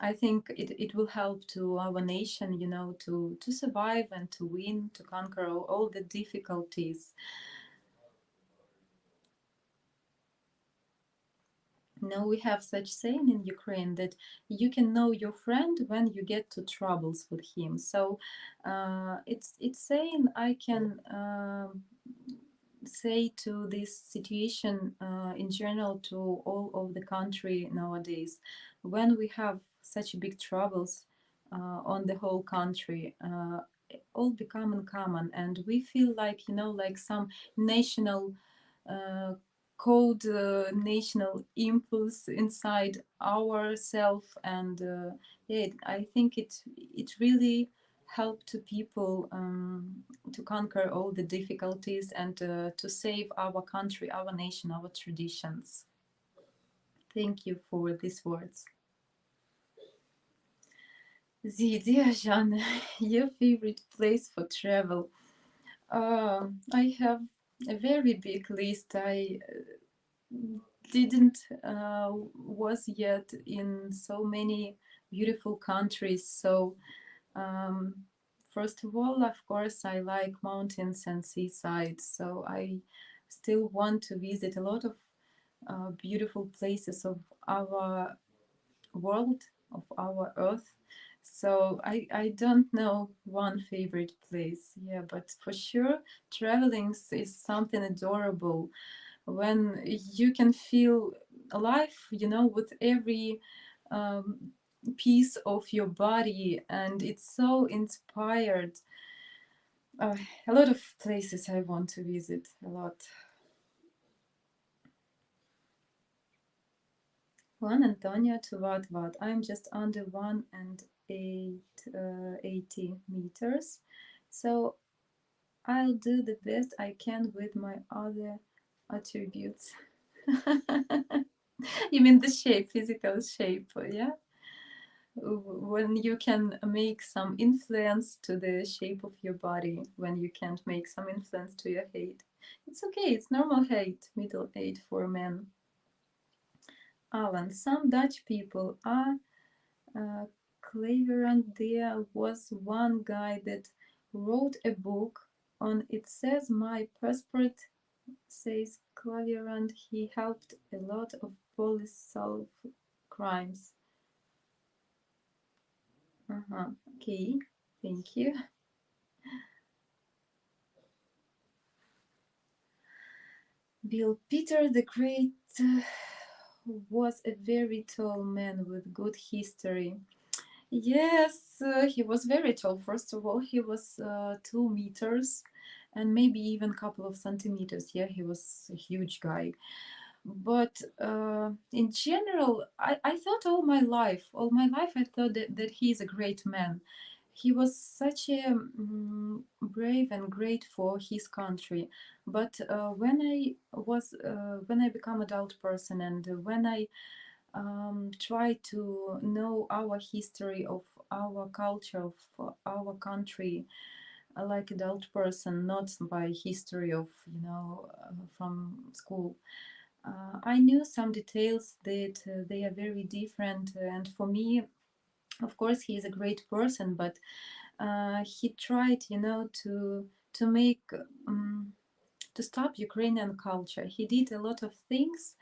I think it will help to our nation, to survive and to win, to conquer all the difficulties. We have such saying in Ukraine that you can know your friend when you get to troubles with him. So it's saying I can say to this situation in general to all of the country nowadays, when we have such big troubles on the whole country, all become uncommon, and we feel like like some national uh, code, national impulse inside ourself. And yeah, I think it really helped to people to conquer all the difficulties and to save our country, our nation, our traditions. Thank you for these words. Dear Zhanna, your favorite place for travel? I have a very big list. I didn't was yet in so many beautiful countries. So first of all, of course, I like mountains and seaside, so I still want to visit a lot of beautiful places of our world, of our earth. So I don't know one favorite place, yeah, but for sure traveling is something adorable when you can feel alive, you know, with every piece of your body, and it's so inspired. A lot of places I want to visit, a lot. Juan and Anya to what? I'm just under 180 meters. So I'll do the best I can with my other attributes. You mean the shape, physical shape, yeah? When you can make some influence to the shape of your body, when you can't make some influence to your height. It's okay, it's normal height, middle height for men. Alan, some Dutch people are clever, and there was one guy that wrote a book on it says my passport says clever, and he helped a lot of police solve crimes. Okay, thank you. Bill Peter the Great was a very tall man with good history. Yes, he was very tall. First of all, he was 2 meters and maybe even a couple of centimeters. Yeah, he was a huge guy. But in general, I thought all my life, I thought that he is a great man. He was such a brave and great for his country. But when I become adult person, and when I try to know our history of our culture, of our country, like adult person, not by history of, you know, from school. I knew some details that they are very different, and for me, of course, he is a great person, but he tried, you know, to make to stop Ukrainian culture. He did a lot of things.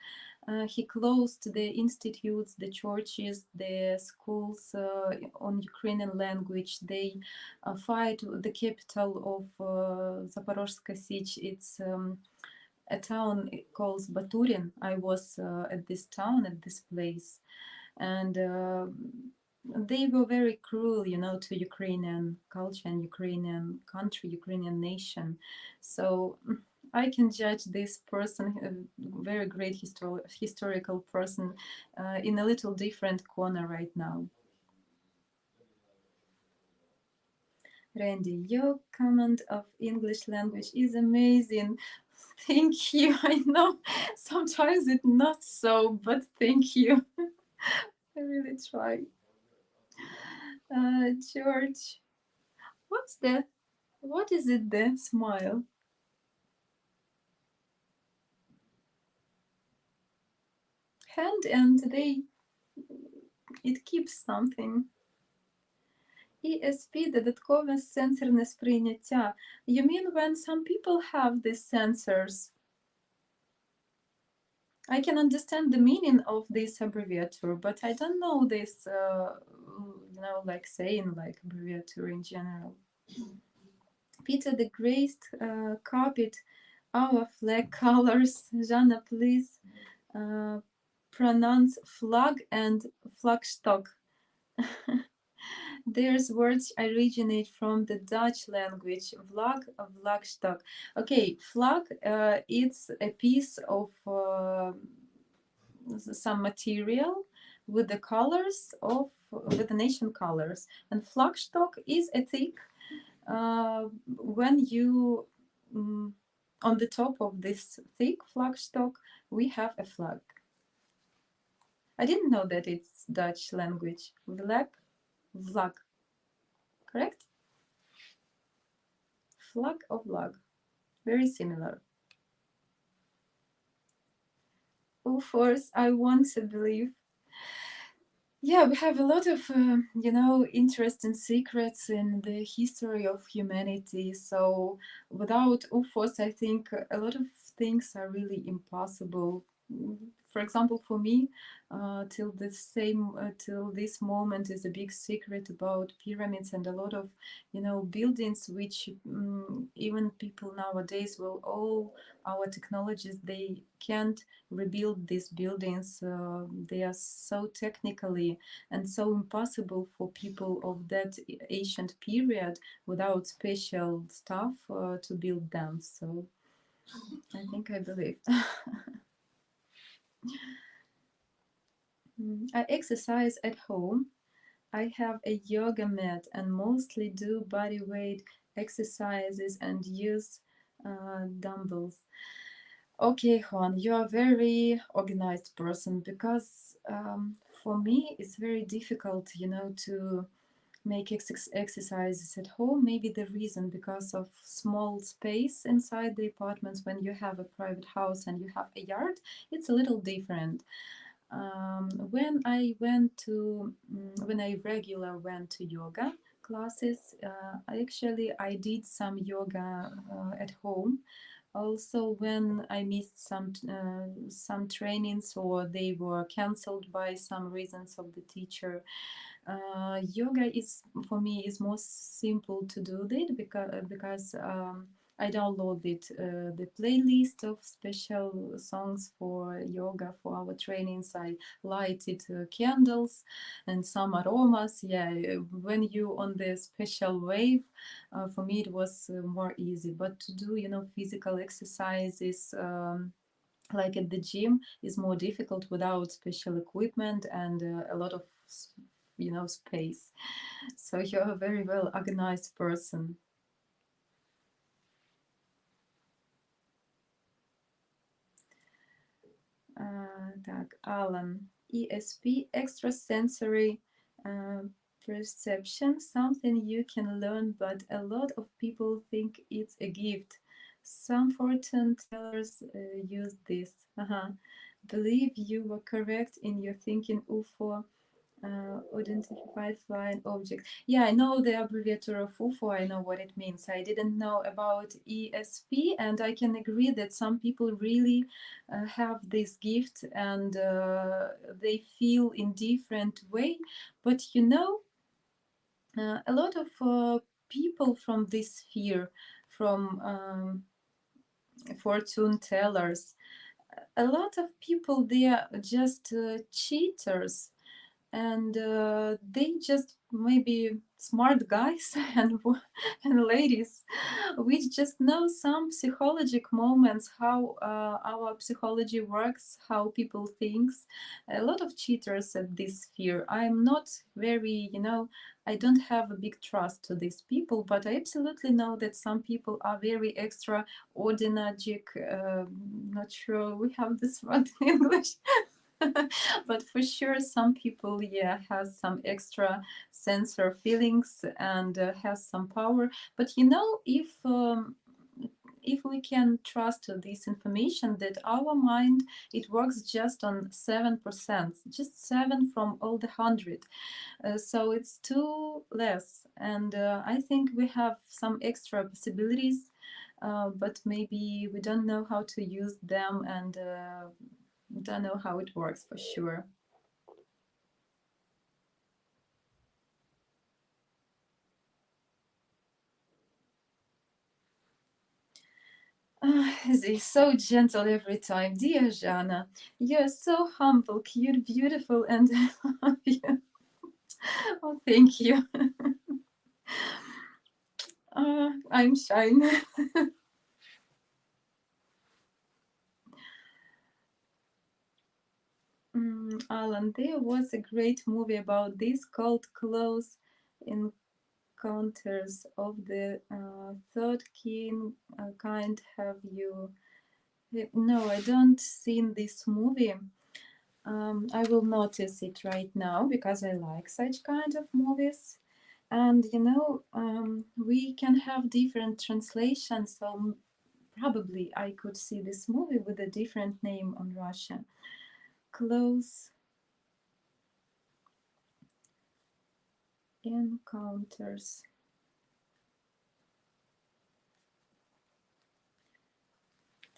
He closed the institutes, the churches, the schools on Ukrainian language. They fight the capital of Zaporozhska Sich. It's a town called Baturin. I was at this town, at this place, and they were very cruel, you know, to Ukrainian culture and Ukrainian country, Ukrainian nation. So I can judge this person, a very great historical person, in a little different corner right now. Randy, your comment of English language is amazing. Thank you. I know sometimes it's not so, but thank you. I really try. George, what is it, the smile? Hand, and it keeps something. ESP, додаткове сенсорне сприйняття. You mean when some people have these sensors? I can understand the meaning of this abbreviature, but I don't know this, you know, like saying like abbreviature in general. Peter the Great copied our flag colors. Zhanna, please pronounce flag and flagstock. There's words originate from the Dutch language. Vlag, vlagstock. Okay, flag, it's a piece of some material with the colors of, with the nation colors. And flagstock is a thick, when you, on the top of this thick flagstock, we have a flag. I didn't know that it's Dutch language. Vlag, vlag. Correct? Flag of vlag. Very similar. Of course, I want to believe. Yeah, we have a lot of, you know, interesting secrets in the history of humanity. So without UFOs, I think a lot of things are really impossible. For example, for me, till this moment is a big secret about pyramids and a lot of, you know, buildings which even people nowadays will all our technologies they can't rebuild these buildings. They are so technically and so impossible for people of that ancient period without special stuff to build them. So I think I believe. I exercise at home. I have a yoga mat and mostly do body weight exercises and use dumbbells. Okay, Juan, you are a very organized person because for me it's very difficult, you know, to make exercises at home. Maybe the reason because of small space inside the apartments. When you have a private house and you have a yard, it's a little different. When I regular went to yoga classes, I did some yoga at home. Also, when I missed some trainings or they were cancelled by some reasons of the teacher, yoga is for me is more simple to do it because I downloaded the playlist of special songs for yoga for our trainings. I lighted candles and some aromas. Yeah, when you on the special wave, for me it was more easy. But to do, you know, physical exercises. Like at the gym is more difficult without special equipment and a lot of, you know, space. So you're a very well organized person. Так, Alan, ESP, extrasensory perception, something you can learn, but a lot of people think it's a gift. Some fortune tellers use this. Believe you were correct in your thinking, UFO. Identified flying object. Yeah, I know the abbreviator of UFO. I know what it means. I didn't know about ESP, and I can agree that some people really have this gift and they feel in different way. But you know, a lot of people from this sphere, from fortune tellers, a lot of people they are just cheaters and they just maybe smart guys and ladies which just know some psychologic moments how our psychology works, how people thinks. A lot of cheaters at this sphere. I'm not very, you know, I don't have a big trust to these people, but I absolutely know that some people are very extraordinary. Not sure we have this word in English. But for sure some people, yeah, has some extra sensor feelings and has some power. But you know, if we can trust this information that our mind it works just on 7%, just 7 from all the 100, so it's too less. And I think we have some extra possibilities, but maybe we don't know how to use them and don't know how it works for sure. They're so gentle every time. Dear Zhanna, you're so humble, cute, beautiful, and I love you. Oh, thank you. I'm shy. Alan, there was a great movie about this called Close Encounters of the Third Kind. Have you? No, I don't seen this movie. I will notice it right now because I like such kind of movies. And you know, we can have different translations, so probably I could see this movie with a different name on Russian. Close Encounters.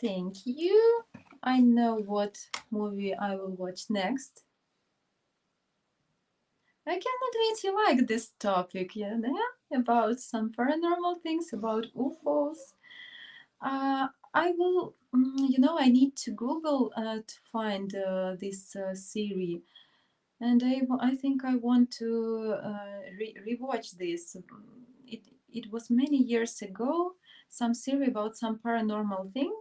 Thank you. I know what movie I will watch next. I can admit you like this topic, yeah, about some paranormal things, about UFOs. I will, I need to Google to find this series, and I think I want to rewatch this. It was many years ago, some series about some paranormal things.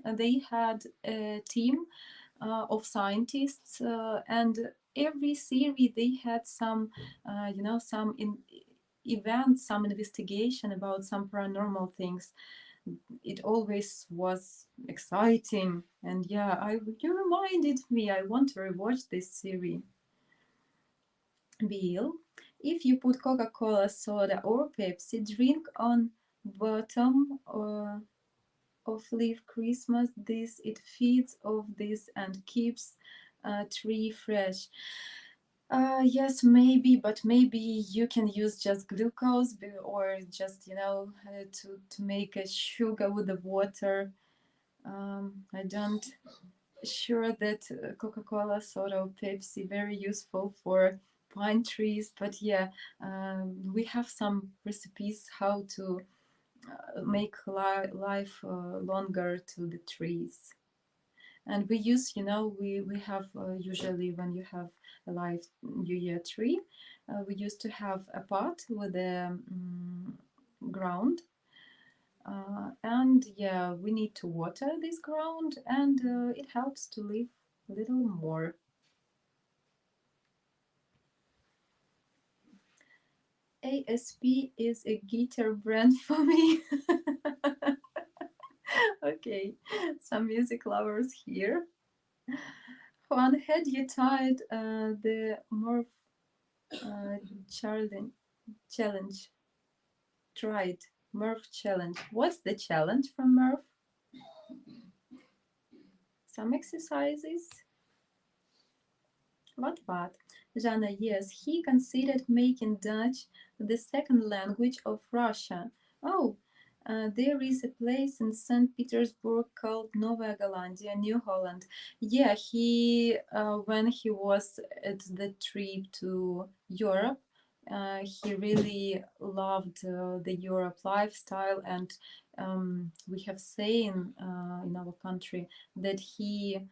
They had a team of scientists, and every series they had some, some events, some investigation about some paranormal things. It always was exciting, and yeah, you reminded me. I want to rewatch this series. Bill, if you put Coca-Cola, soda, or Pepsi drink on bottom of leaf Christmas, this it feeds off this and keeps tree fresh. Yes, maybe, but maybe you can use just glucose or just to make a sugar with the water. I don't sure that Coca-Cola, soda, or Pepsi very useful for pine trees, but yeah, we have some recipes how to make life longer to the trees. And we use, we have usually when you have a live New Year tree, we used to have a pot with a ground. And yeah, we need to water this ground, and it helps to live a little more. ASP is a guitar brand for me. Okay, some music lovers here. Juan, had you tried the Morph challenge? Tried Murph challenge. What's the challenge from Murph? Some exercises. What? Zhanna, yes, he considered making Dutch the second language of Russia. Oh, there is a place in St. Petersburg called Nova Galandia, New Holland. Yeah, when he was at the trip to Europe, he really loved the Europe lifestyle, and we have saying in our country that he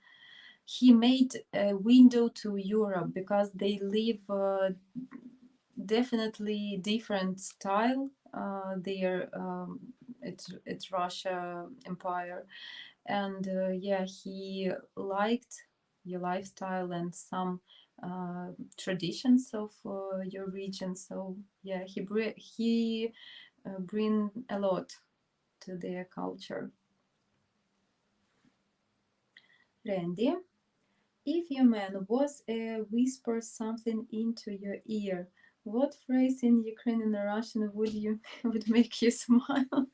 made a window to Europe because they live definitely different style. There, it's Russia Empire, and yeah, he liked your lifestyle and some traditions of your region. So yeah, he bring a lot to their culture. Randy, if your man was whisper something into your ear, what phrase in Ukrainian or Russian would make you smile?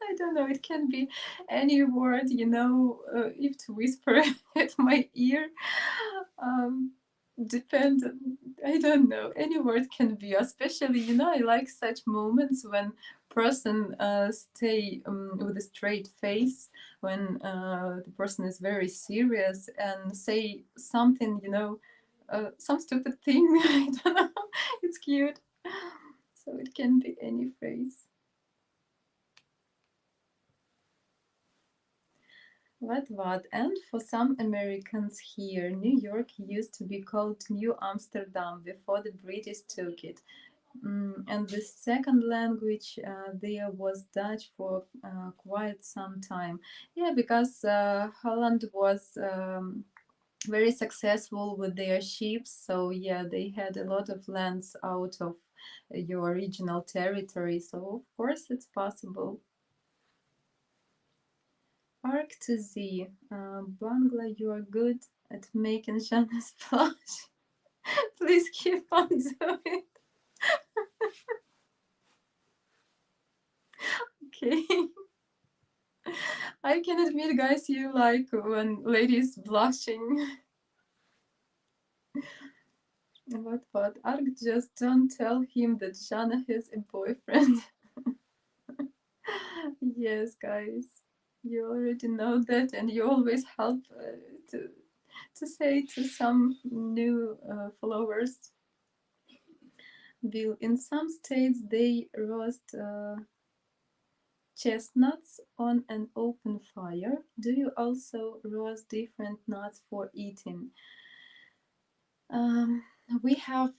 I don't know. It can be any word, if to whisper at my ear. Depend. I don't know. Any word can be. Especially, I like such moments when person stay with a straight face, when the person is very serious and say something, some stupid thing. I don't know. It's cute. So it can be any phrase. What? And for some Americans here, New York used to be called New Amsterdam before the British took it. And the second language there was Dutch for quite some time. Yeah, because Holland was very successful with their ships. So yeah, they had a lot of lands out of your original territory. So of course it's possible. Arc to Z. Bangla, you are good at making Zhanna's blush. Please keep on doing it. Okay. I can admit, guys, you like when ladies blushing. What? Ark, just don't tell him that Zhanna has a boyfriend. Yes, guys, you already know that, and you always help to say to some new followers. Bill, in some states they roast chestnuts on an open fire. Do you also roast different nuts for eating? Um, we have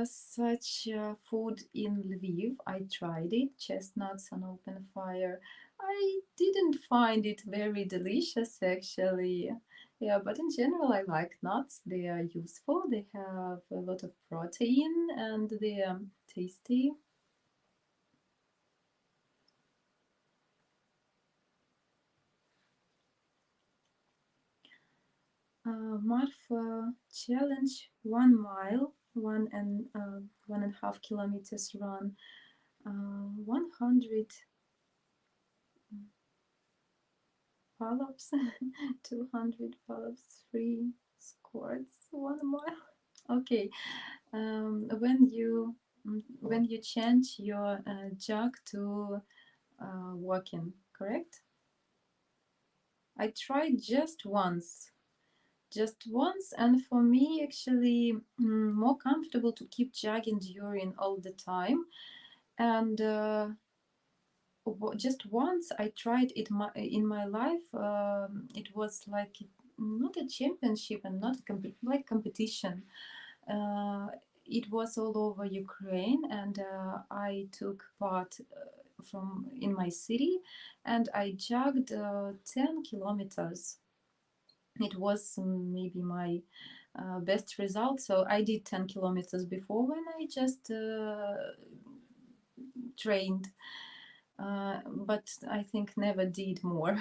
such food in Lviv. I tried it, chestnuts on open fire. I didn't find it very delicious actually. Yeah, but in general, I like nuts. They are useful. They have a lot of protein and they are tasty. Marfa challenge 1 mile, 1.5 kilometers run, 100 pull-ups, 200 pull-ups, 3 squats, 1 mile. Okay, when you change your jog to walking, correct? I tried just once, and for me actually more comfortable to keep jogging during all the time. And just once I tried it in my life. It was like not a championship and not like competition. It was all over Ukraine, and I took part from in my city, and I jogged 10 kilometers. It was maybe my best result. So I did 10 kilometers before when I just trained, but I think never did more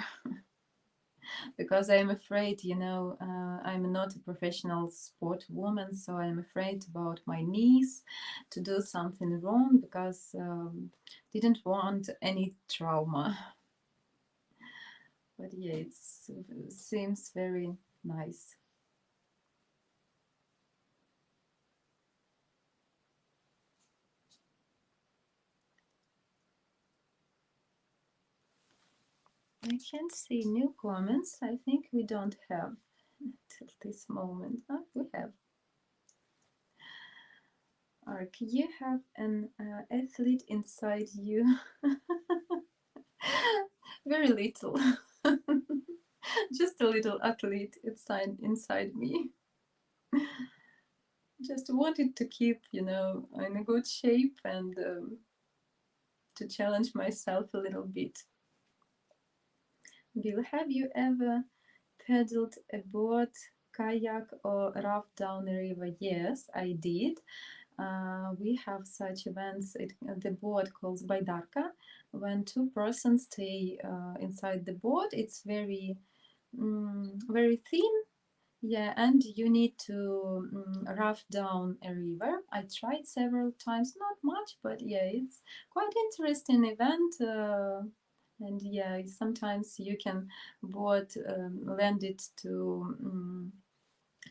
because I'm afraid, I'm not a professional sport woman, so I'm afraid about my knees to do something wrong because didn't want any trauma. But yeah, it seems very nice. I can't see new comments. I think we don't have till this moment. Oh, we have. Ark, you have an athlete inside you. Very little. Just a little athlete inside me. Just wanted to keep, in a good shape and to challenge myself a little bit. Bill, have you ever paddled a boat, kayak, or raft down a river? Yes, I did. We have such events. The boat calls Baidarka. When two persons stay inside the boat, it's very, very thin. Yeah, and you need to raft down a river. I tried several times, not much, but yeah, it's quite interesting event. And yeah, sometimes you can boat land it to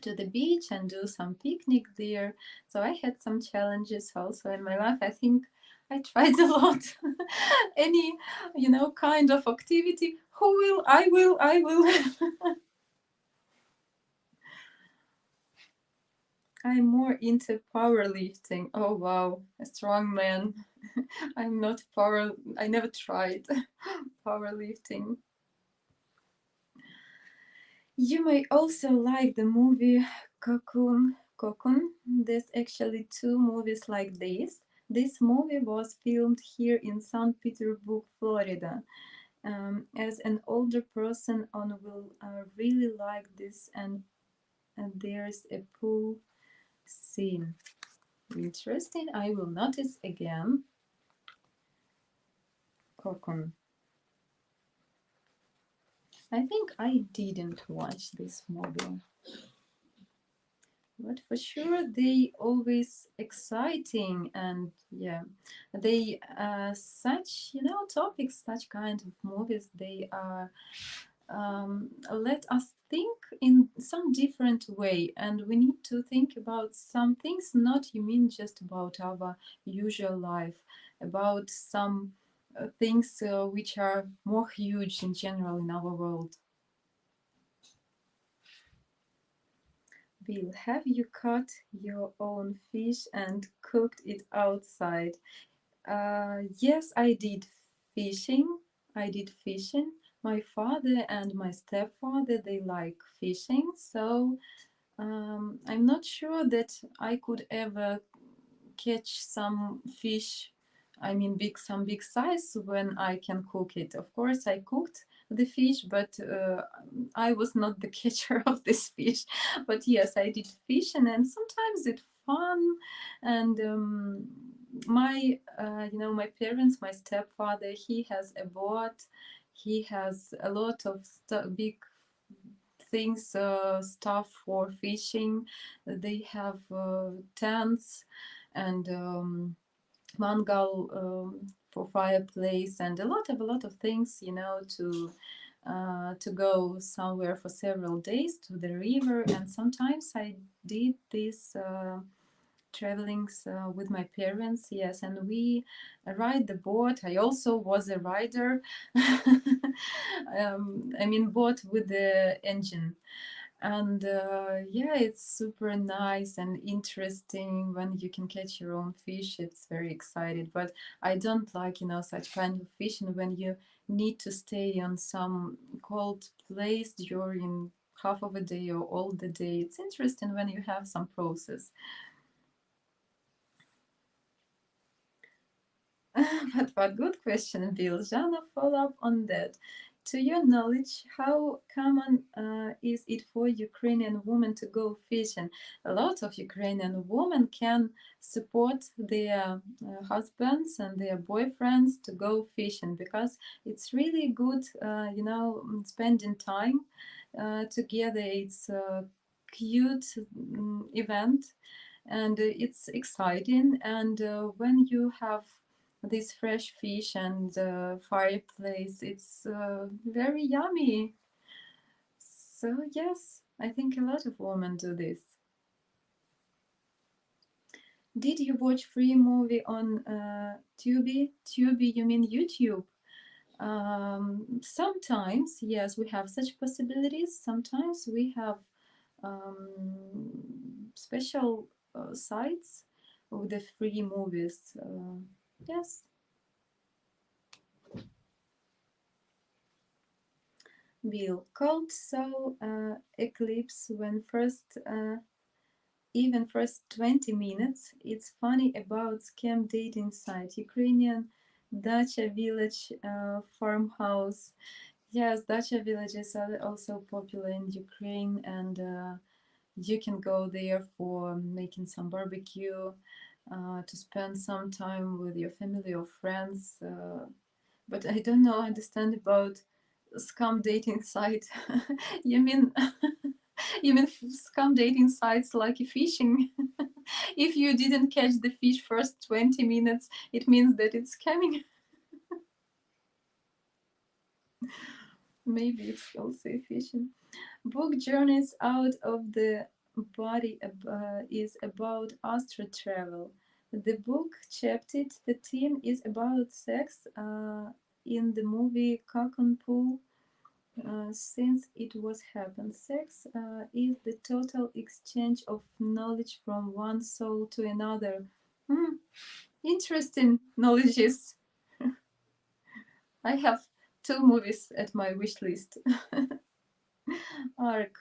the beach and do some picnic there. So I had some challenges also in my life. I think I tried a lot. Any, kind of activity. Who will? I will. I will. I'm more into powerlifting. Oh wow, a strong man. I'm not I never tried powerlifting. You may also like the movie Cocoon. There's actually 2 movies like this. This movie was filmed here in St. Petersburg, Florida. As an older person, one will really like this, and there's a pool scene. Interesting. I will notice again. Cocoon. I think I didn't watch this movie, but for sure they always exciting, and yeah, they such topics, such kind of movies, they are let us think in some different way, and we need to think about some things, not you mean just about our usual life, about some things which are more huge in general in our world. Bill, have you caught your own fish and cooked it outside? Yes, I did fishing. My father and my stepfather, they like fishing, so I'm not sure that I could ever catch some fish. I mean, some big size when I can cook it. Of course, I cooked the fish, but I was not the catcher of this fish. But yes, I did fishing, and sometimes it's fun. And my parents, my stepfather, he has a boat. He has a lot of big things, stuff for fishing. They have tents and mangal for fireplace, and a lot of things, to go somewhere for several days to the river. And sometimes I did this travelings with my parents, yes, and we ride the boat. I also was a rider. I mean, boat with the engine. And yeah, it's super nice and interesting when you can catch your own fish. It's very excited, but I don't like, such kind of fishing when you need to stay on some cold place during half of a day or all the day. It's interesting when you have some process. But good question, Bill. Zhanna, follow up on that. To your knowledge, how common is it for Ukrainian women to go fishing? A lot of Ukrainian women can support their husbands and their boyfriends to go fishing because it's really good, spending time together. It's a cute event, and it's exciting. And when you have this fresh fish and fireplace, it's very yummy. So yes, I think a lot of women do this. Did you watch free movie on Tubi? Tubi, you mean YouTube? Sometimes, yes, we have such possibilities. Sometimes we have special sites with the free movies. Yes. Bill, cold soul eclipse when even first 20 minutes. It's funny about scam dating site, Ukrainian dacha village farmhouse. Yes, dacha villages are also popular in Ukraine, and you can go there for making some barbecue, to spend some time with your family or friends. But I don't know, understand about scam dating site. You mean you mean scam dating sites like fishing? If you didn't catch the fish first 20 minutes, it means that it's scamming. Maybe it's also fishing. Book Journeys Out of the Body is about astral travel. The book chapter 13 is about sex in the movie Cock and Pool. Since it was happened, sex is the total exchange of knowledge from one soul to another. Interesting knowledges. I have 2 movies at my wish list. Arc.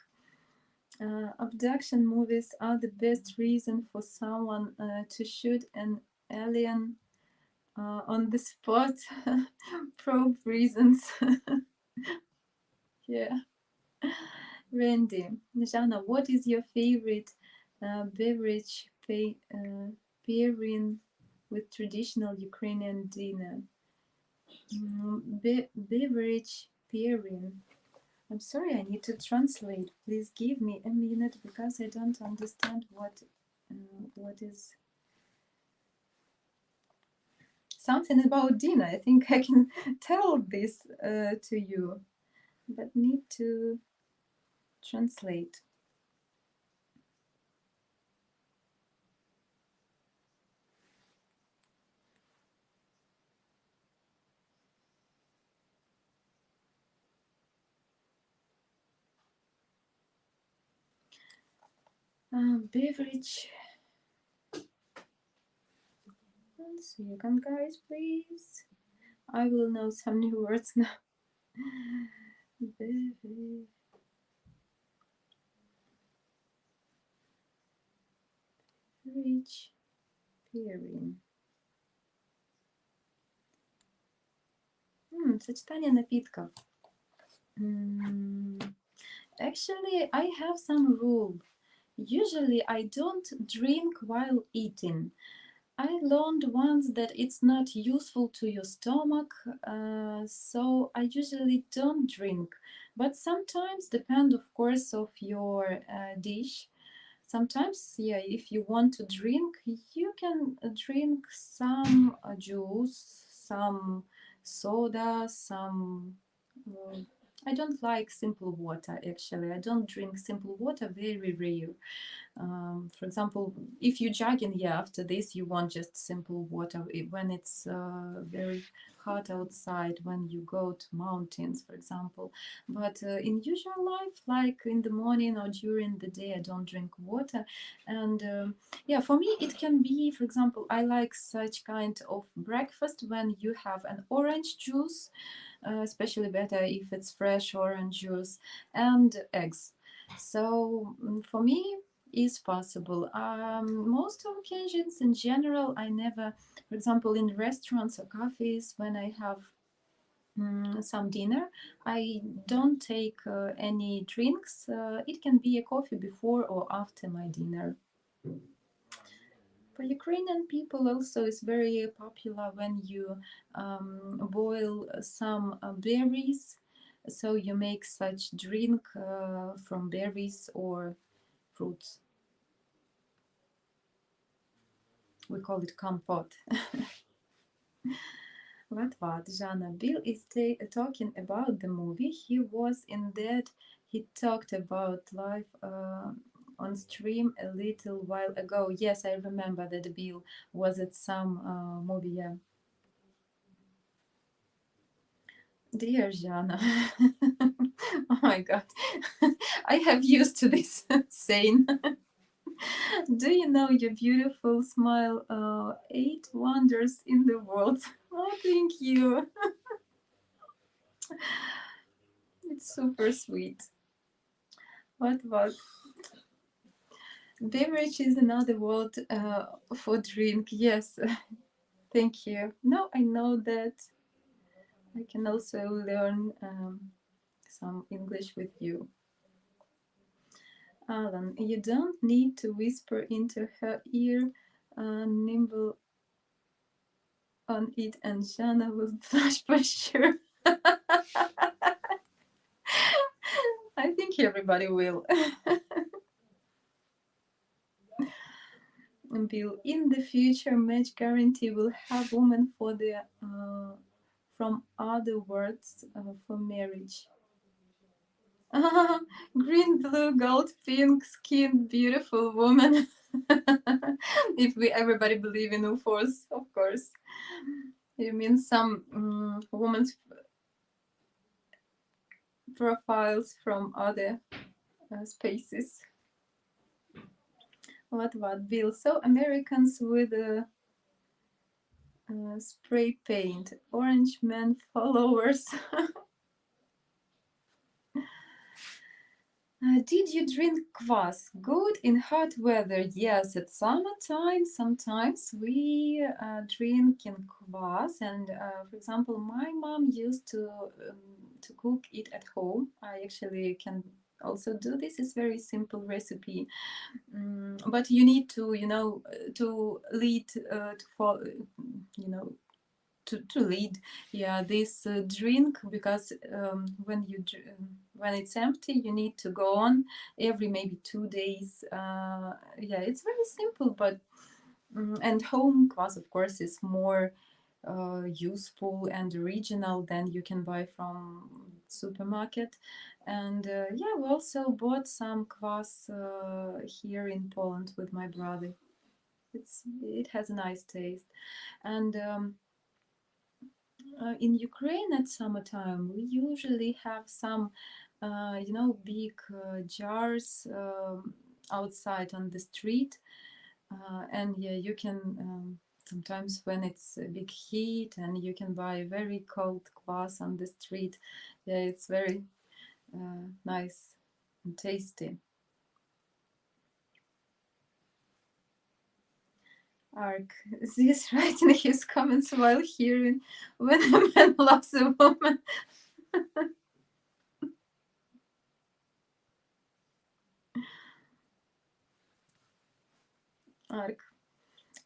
Abduction movies are the best reason for someone to shoot an alien on the spot. Probe reasons. Yeah. Randy, Zhanna, what is your favorite beverage pairing with traditional Ukrainian dinner? Beverage pairing. I'm sorry, I need to translate. Please give me a minute because I don't understand what is something about dinner. I think I can tell this to you. but need to translate. Beverage. 1 second, guys, please. I will know some new words now. Beverage. Pairing. Сочетание напитков. Actually, I have some rule. Usually, I don't drink while eating. I learned once that it's not useful to your stomach, so I usually don't drink. But sometimes, depend of course of your dish. Sometimes, yeah, if you want to drink, you can drink some juice, some soda, some. I don't like simple water actually. I don't drink simple water, very rare. For example, if you're jogging, yeah, after this you want just simple water. When it's very hot outside, when you go to mountains, for example. But in usual life, like in the morning or during the day, I don't drink water. And yeah, for me, it can be, for example, I like such kind of breakfast when you have an orange juice, especially better if it's fresh orange juice, and eggs. So for me, is possible. Most occasions, in general, I never, for example, in restaurants or cafes, when I have some dinner, I don't take any drinks. It can be a coffee before or after my dinner. For Ukrainian people also is very popular when you boil some berries. So you make such drink from berries or fruits. We call it compote. What, Zhanna? Bill is talking about the movie. He was in that. He talked about life on stream a little while ago. Yes, I remember that Bill was at some movie. Yeah. Dear Zhanna. Oh my God. I have used to this saying. Do you know your beautiful smile? 8 wonders in the world. Oh, thank you. It's super sweet. What? Beverage is another word for drink. Yes, thank you. Now I know that I can also learn some English with you. Alan, you don't need to whisper into her ear, nimble on it, and Zhanna will blush for sure. I think everybody will. Bill, in the future, match guarantee will have women for the from other words for marriage. Green, blue, gold, pink, skin, beautiful woman. If we everybody believe in UFOs, of course. You mean some women's profiles from other spaces. What, Bill? So Americans with spray paint, orange man followers. Did you drink kvass? Good in hot weather. Yes, at summertime, sometimes we drink in kvass. And for example, my mom used to cook it at home. I actually can also do this. It's very simple recipe. But you need to, to lead, to follow, you know, to lead, yeah, this drink, because when it's empty, you need to go on every maybe 2 days. Yeah, it's very simple, but and home kvass, of course, is more useful and original than you can buy from supermarket. And yeah, we also bought some kvass here in Poland with my brother. It has a nice taste. And in Ukraine at summertime, we usually have some, big jars outside on the street. And yeah, you can sometimes when it's a big heat and you can buy very cold kvass on the street. Yeah, it's very nice and tasty. Ark is writing his comments while hearing when a man loves a woman. Ark,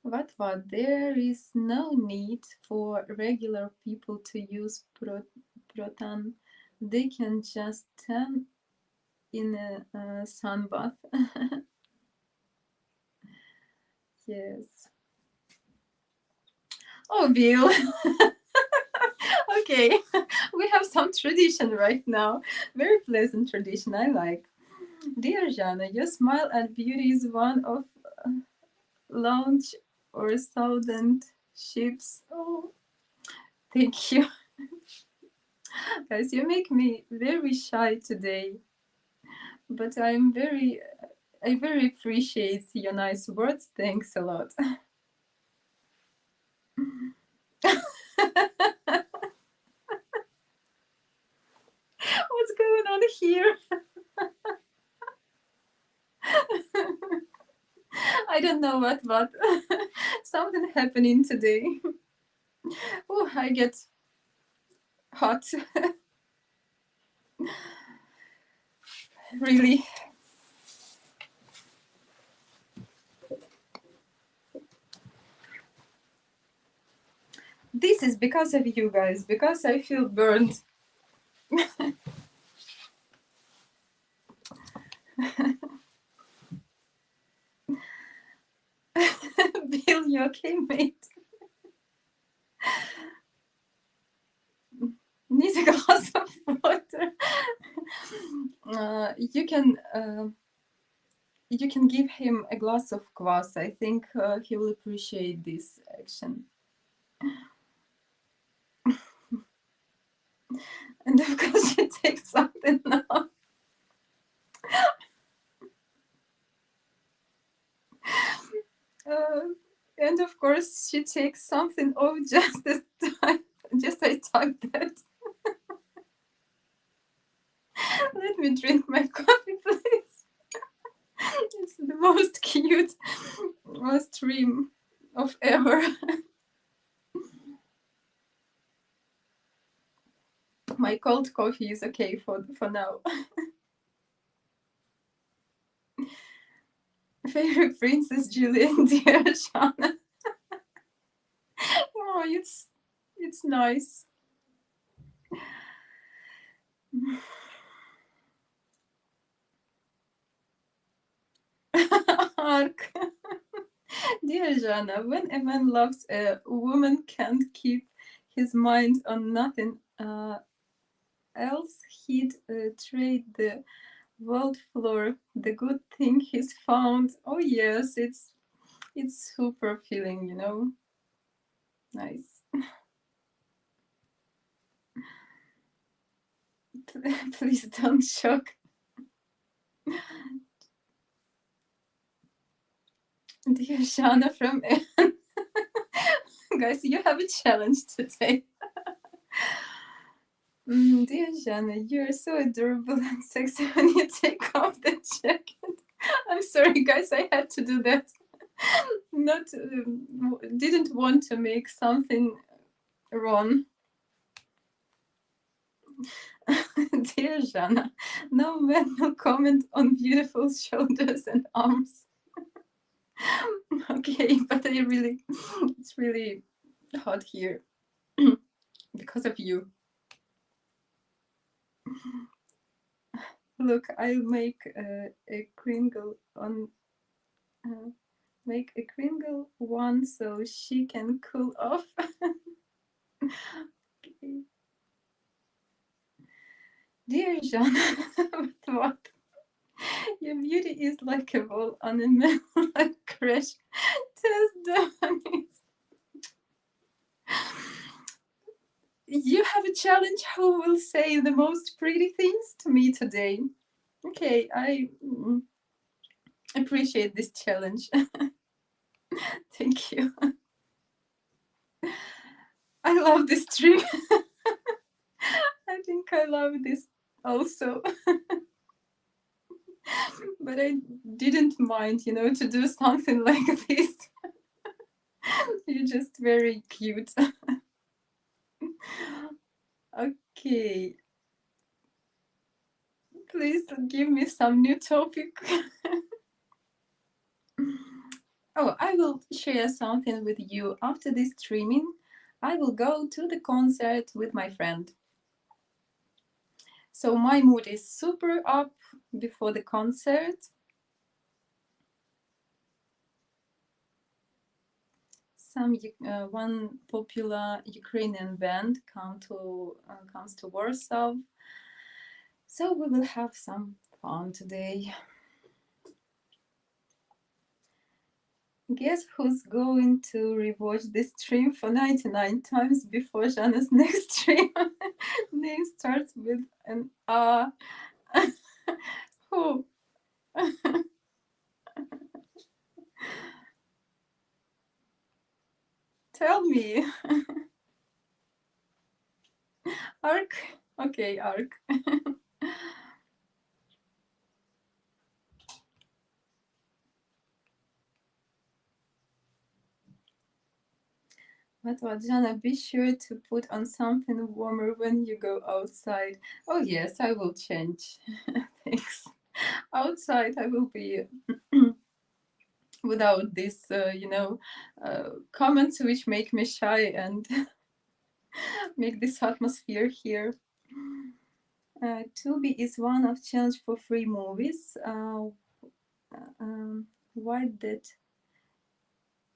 what? There is no need for regular people to use proton. They can just tan in a sun bath. Yes. Oh, Bill. Okay, we have some tradition right now. Very pleasant tradition, I like. Dear Zhanna, your smile and beauty is one of launch or thousand ships. Oh, thank you. Guys, you make me very shy today, but I very appreciate your nice words. Thanks a lot. What's going on here? I don't know what. Something happening today. Oh, I get hot. Really. This is because of you guys, because I feel burned. Bill, you okay, mate? Need a glass of water. You can give him a glass of kvass. I think he will appreciate this action. And of course, she takes something now. And of course, she takes something off just as time. Just I typed that. Let me drink my coffee, please. It's the most cute stream of ever. My cold coffee is okay for now. Favorite Princess Julie and dear Zhanna. Oh, it's nice. Ark. Dear Zhanna, when a man loves a woman can't keep his mind on nothing else, he'd trade the world for the good thing he's found. Oh yes, it's super feeling, you know. Nice. Please don't shock. Dear Zhanna from Anne. Guys, you have a challenge today. Dear Zhanna, you're so adorable and sexy when you take off the jacket. I'm sorry, guys, I had to do that. Not didn't want to make something wrong. Dear Zhanna, no man will comment on beautiful shoulders and arms. Okay, but it's really hot here because of you. Look, I'll make a kringle on. Make a kringle one so she can cool off. Okay. Dear Zhanna, what? Your beauty is like a wall on a man like crash test dummies. You have a challenge who will say the most pretty things to me today. Okay, I appreciate this challenge. Thank you. I love this tree. I think I love this also. But I didn't mind, to do something like this. You're just very cute. Okay. Please give me some new topic. Oh, I will share something with you. After this streaming, I will go to the concert with my friend. So my mood is super up before the concert. One popular Ukrainian band comes to Warsaw. So we will have some fun today. Guess who's going to rewatch this stream for 99 times before Zhanna's next stream? Name starts with an R. Who? Tell me. Ark? Okay, Ark. What, Zhanna, be sure to put on something warmer when you go outside. Oh yes, I will change. Thanks. Outside I will be without these, comments which make me shy and make this atmosphere here. Tubi is one of challenge for free movies. Why did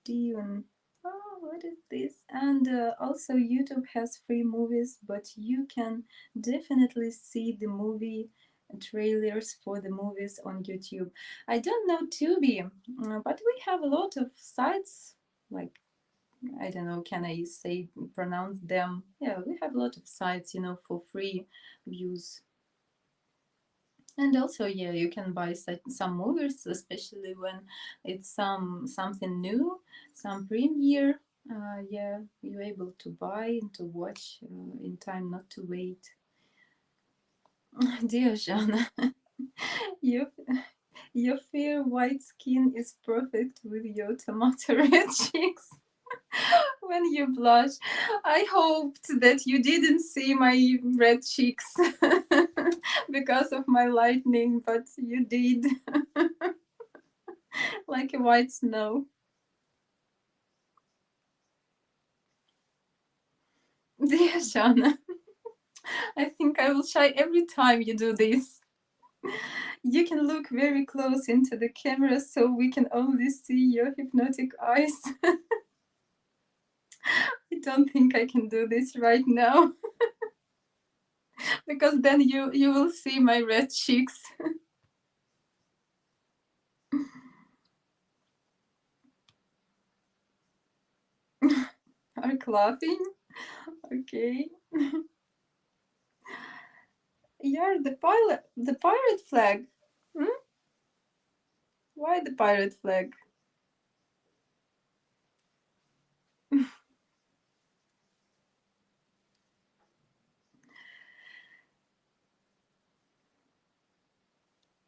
Dune? Oh, what is this? And also YouTube has free movies, but you can definitely see the movie trailers for the movies on YouTube. I don't know Tubi, but we have a lot of sites, like, I don't know, can I say, pronounce them? Yeah, we have a lot of sites, for free views. And also, yeah, you can buy some movies, especially when it's something new, some premiere. Yeah, you're able to buy and to watch in time, not to wait. Dear Zhanna, your fair white skin is perfect with your tomato red cheeks. When you blush, I hoped that you didn't see my red cheeks because of my lightning, but you did. Like a white snow. Dear Zhanna, I think I will shy every time you do this. You can look very close into the camera so we can only see your hypnotic eyes. I don't think I can do this right now. Because then you will see my red cheeks. Are laughing? Okay. You're the pirate flag. Hmm? Why the pirate flag?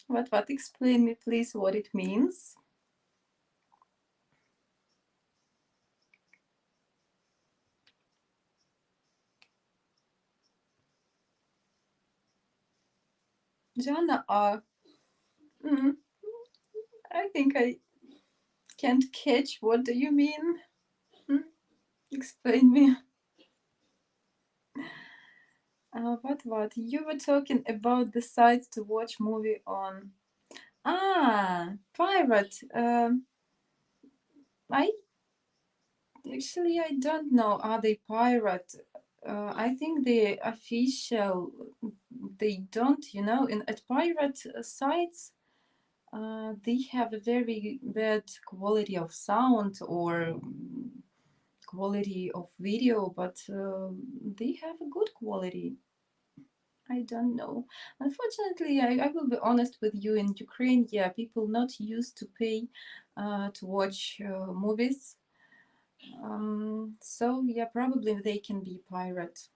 What? Explain me, please, what it means. Zhanna, I think I can't catch. What do you mean? Explain me. What? You were talking about the sites to watch movie on. Pirate. I don't know. Are they pirate? I think the official, they don't, at pirate sites, they have a very bad quality of sound or quality of video, but they have a good quality. I don't know. Unfortunately, I will be honest with you. In Ukraine, yeah, people not used to pay to watch movies. So yeah, probably they can be pirate.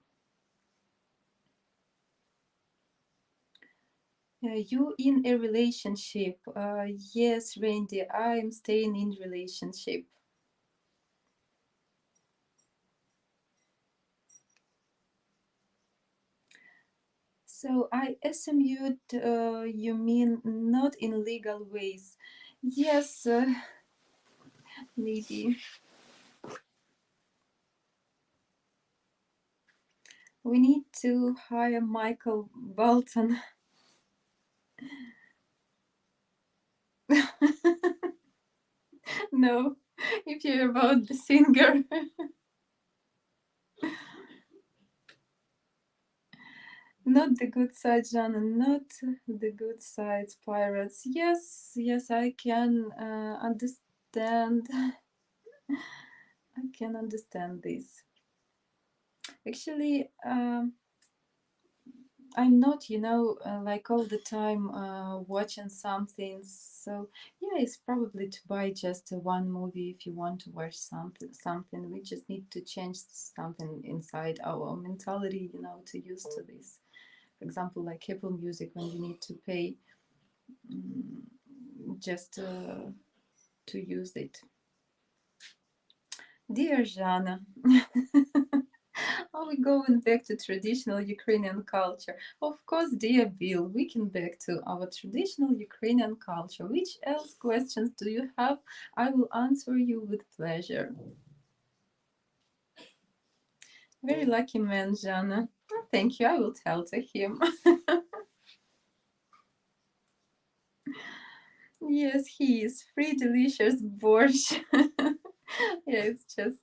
You in a relationship? Yes, Randy, I'm staying in relationship. So I assume you mean not in legal ways. Yes, maybe. We need to hire Michael Bolton. No, if you're about the singer. Not the good side, Zhanna, not the good side, pirates. Yes, yes, I can understand. I can understand this. Actually, I'm not, like all the time watching something. So yeah, it's probably to buy just one movie if you want to watch something. We just need to change something inside our mentality, to use to this. For example, like Apple Music, when you need to pay just to use it. Dear Zhanna, are we going back to traditional Ukrainian culture? Of course, dear Bill, we can back to our traditional Ukrainian culture. Which else questions do you have? I will answer you with pleasure. Very lucky man, Zhanna. Oh, thank you, I will tell to him. Yes, he is. Free delicious borscht. Yeah, it's just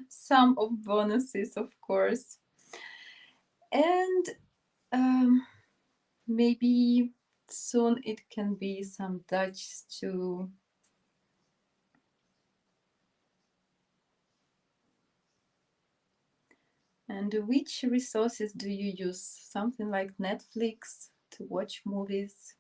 some of bonuses, of course. And maybe soon it can be some Dutch too. And which resources do you use? Something like Netflix to watch movies?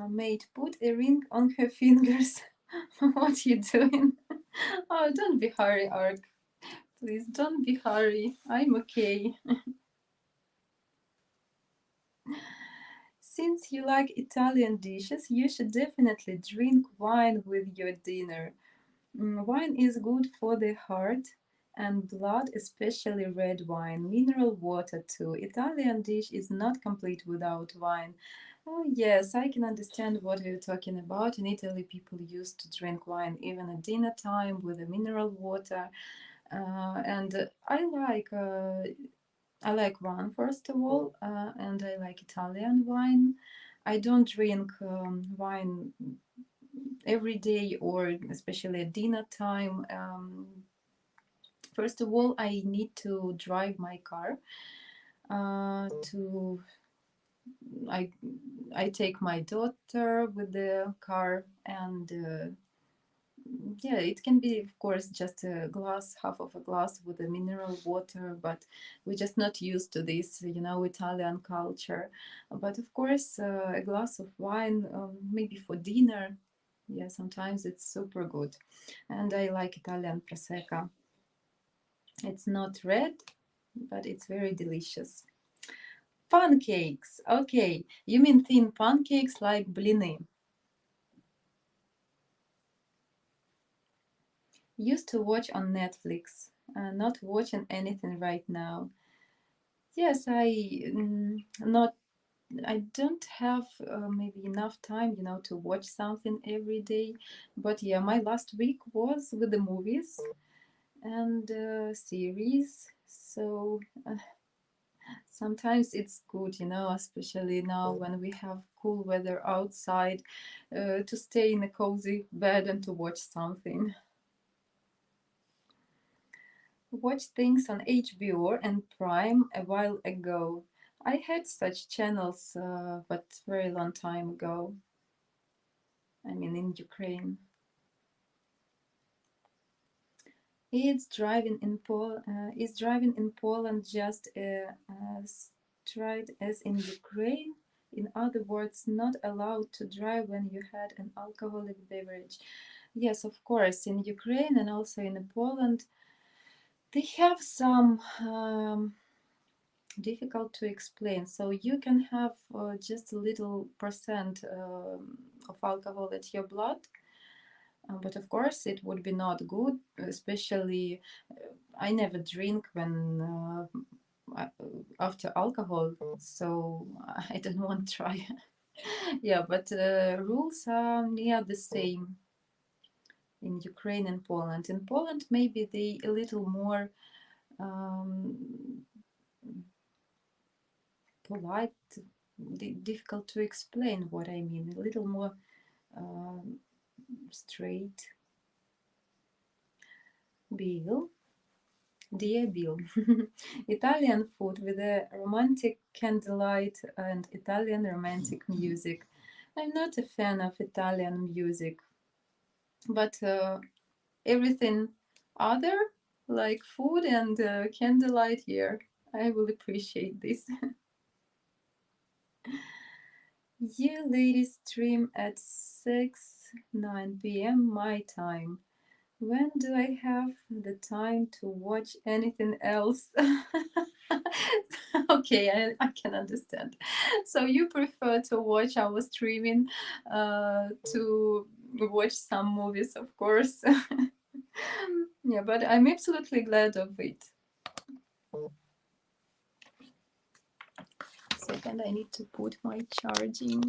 Mate, put a ring on her fingers. What you doing? Oh, don't be hurry, Ark. Please don't be hurry. I'm okay. Since you like Italian dishes, you should definitely drink wine with your dinner. Wine is good for the heart and blood, especially red wine. Mineral water too. Italian dish is not complete without wine. Oh yes, I can understand what you're talking about. In Italy, people used to drink wine even at dinner time with the mineral water. And I like wine first of all, and I like Italian wine. I don't drink wine every day or especially at dinner time. First of all, I need to drive my car. To I take my daughter with the car, and yeah, it can be, of course, just a glass, half of a glass with a mineral water, but we're just not used to this, Italian culture. But of course, a glass of wine, maybe for dinner, yeah, sometimes it's super good. And I like Italian Prosecco. It's not red, but it's very delicious. Pancakes. Okay, you mean thin pancakes like blini. Used to watch on Netflix. Not watching anything right now. Yes, I not I don't have maybe enough time, to watch something every day. But yeah, my last week was with the movies and series. So sometimes it's good, especially now when we have cool weather outside, to stay in a cozy bed and to watch something. Watch things on HBO and Prime a while ago. I had such channels, but very long time ago. I mean, in Ukraine. Is driving in Poland just as strict as in Ukraine? In other words, not allowed to drive when you had an alcoholic beverage. Yes, of course, in Ukraine and also in Poland, they have some difficult to explain. So you can have just a little percent of alcohol at your blood, but of course it would be not good, especially I never drink when after alcohol, so I don't want to try. Yeah, but rules are near the same in Ukraine and Poland. In Poland, maybe they a little more polite, difficult to explain what I mean, a little more straight. Bill, dear Bill, Italian food with a romantic candlelight and Italian romantic music. I'm not a fan of Italian music, but everything other, like food and candlelight, here, I will appreciate this. You ladies stream at 9 p.m. my time. When do I have the time to watch anything else? Okay, I can understand. So you prefer to watch our streaming to watch some movies, of course. Yeah, but I'm absolutely glad of it. Second, I need to put my charging.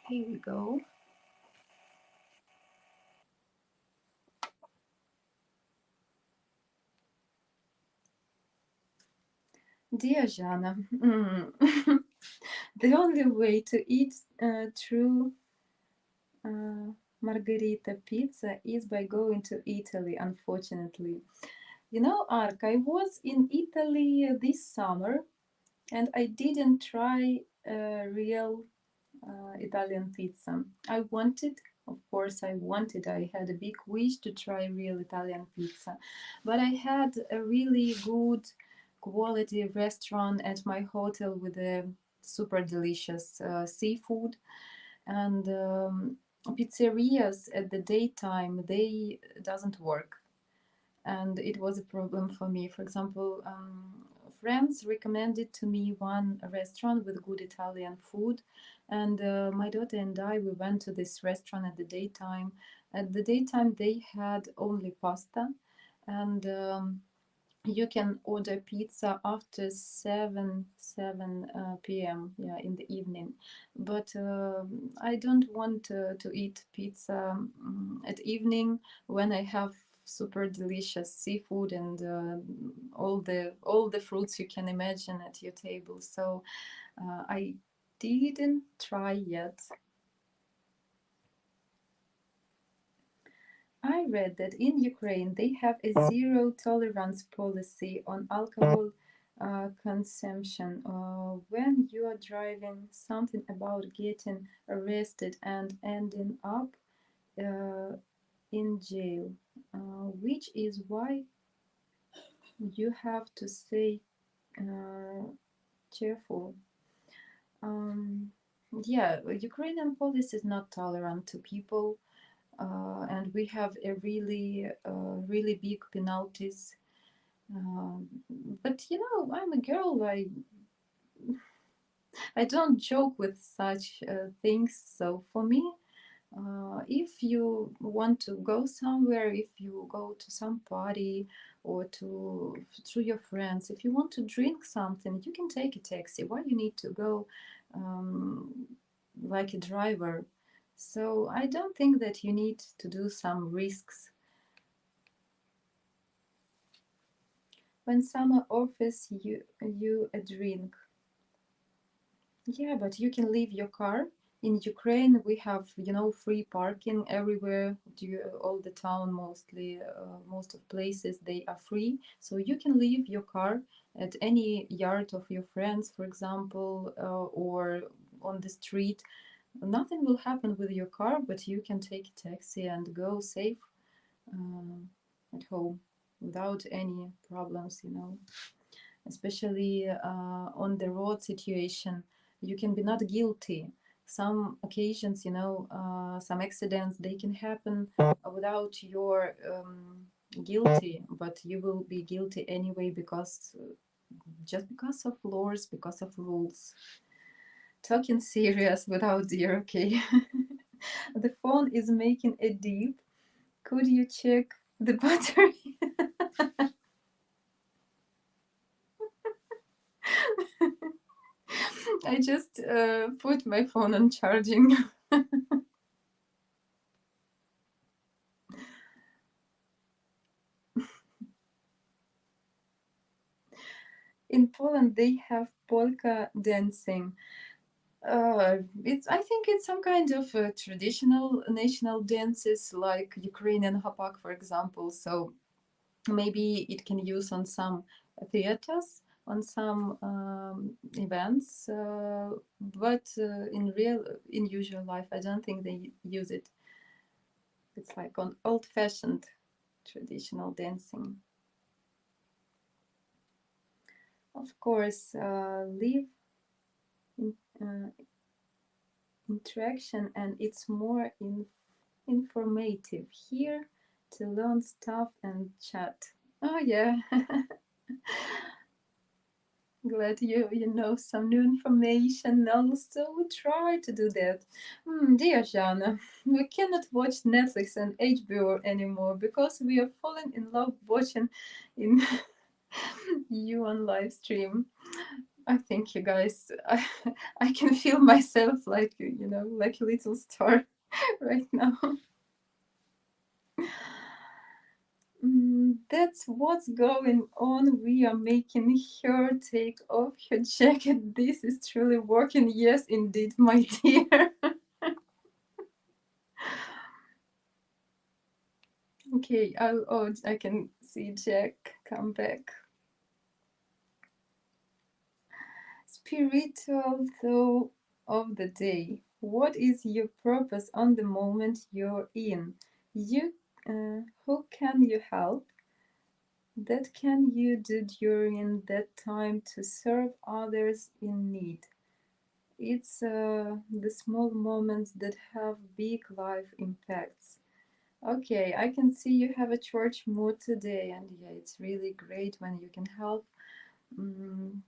Here we go. Dear Zhanna, the only way to eat true margherita pizza is by going to Italy, unfortunately. Ark, I was in Italy this summer and I didn't try real Italian pizza. Of course, I had a big wish to try real Italian pizza, but I had a really good quality restaurant at my hotel with a super delicious seafood, and pizzerias at the daytime they doesn't work, and it was a problem for me. For example, friends recommended to me one restaurant with good Italian food, and my daughter and we went to this restaurant at the daytime. At the daytime they had only pasta, and you can order pizza after 7 p.m. Yeah, in the evening. But I don't want to eat pizza at evening when I have super delicious seafood and all the fruits you can imagine at your table. So I didn't try yet. I read that in Ukraine they have a zero tolerance policy on alcohol consumption. When you are driving, something about getting arrested and ending up in jail, which is why you have to stay cheerful. Yeah, Ukrainian police is not tolerant to people, and we have a really big penalties. But I'm a girl. I don't joke with such things. So for me, If you want to go somewhere, if you go to some party or to your friends, if you want to drink something, you can take a taxi. Why you need to go like a driver? So I don't think that you need to do some risks. When someone offers you a drink, yeah, but you can leave your car. In Ukraine, we have, free parking everywhere. All the town, mostly, most of places, they are free. So you can leave your car at any yard of your friends, for example, or on the street. Nothing will happen with your car, but you can take a taxi and go safe at home without any problems. Especially on the road situation, you can be not guilty. Some occasions, some accidents, they can happen without your guilty, but you will be guilty anyway because just because of laws, because of rules. Talking serious without dear, okay. The phone is making a beep. Could you check the battery? I just put my phone on charging. In Poland, they have polka dancing. I think it's some kind of traditional national dances like Ukrainian hapak, for example. So maybe it can use on some theaters, on some events, but in usual life, I don't think they use it. It's like on old-fashioned traditional dancing. Of course, live interaction, and it's more informative here to learn stuff and chat. Oh yeah. Glad you know some new information. Also, we try to do that. Dear Zhanna, we cannot watch Netflix and HBO anymore because we are falling in love watching in you on live stream. I think you guys, I can feel myself like like a little star right now. That's what's going on. We are making her take off her jacket. This is truly working. Yes, indeed, my dear. Okay, I can see Jack come back. Spiritual thought of the day. What is your purpose on the moment you're in? Who can you help? That can you do during that time to serve others in need? It's the small moments that have big life impacts. Okay, I can see you have a church mood today, and yeah, it's really great when you can help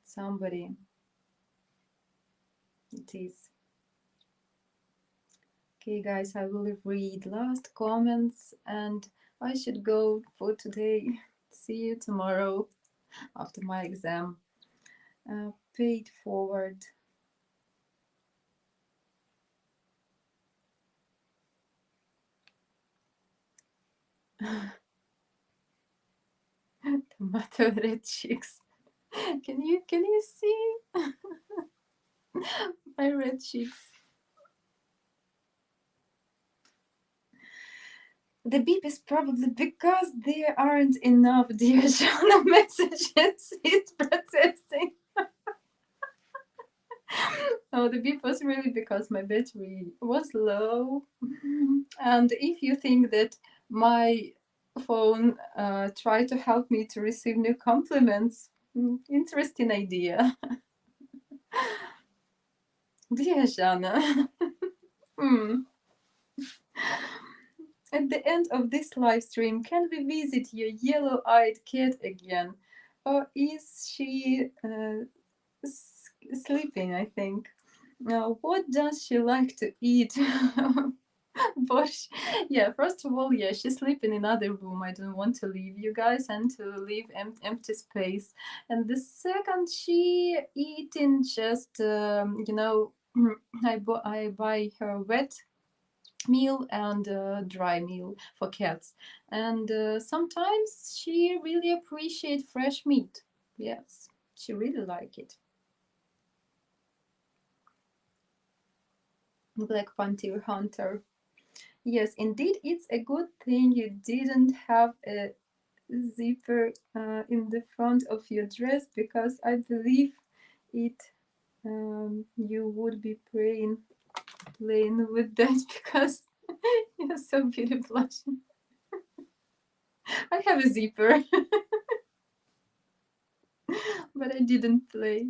somebody. It is. Okay, guys, I will read last comments and I should go for today. See you tomorrow after my exam. Paid forward. Tomato red cheeks. Can you see my red cheeks? The beep is probably because there aren't enough dear Zhanna messages. It's protesting. Oh, the beep was really because my battery was low. And if you think that my phone tried to help me to receive new compliments, interesting idea. Dear Zhanna. At the end of this live stream, can we visit your yellow-eyed cat again? Or is she sleeping, I think? What does she like to eat? Bosh. Yeah, first of all, yeah, she's sleeping in another room. I don't want to leave you guys and to leave empty space. And the second, she eating just, you know, I buy her wet meal and dry meal for cats. And sometimes she really appreciate fresh meat. Yes, she really like it. Black Panther Hunter. Yes, indeed, it's a good thing you didn't have a zipper in the front of your dress, because I believe it you would be playing with that because you're so beautiful. I have a zipper, but I didn't play.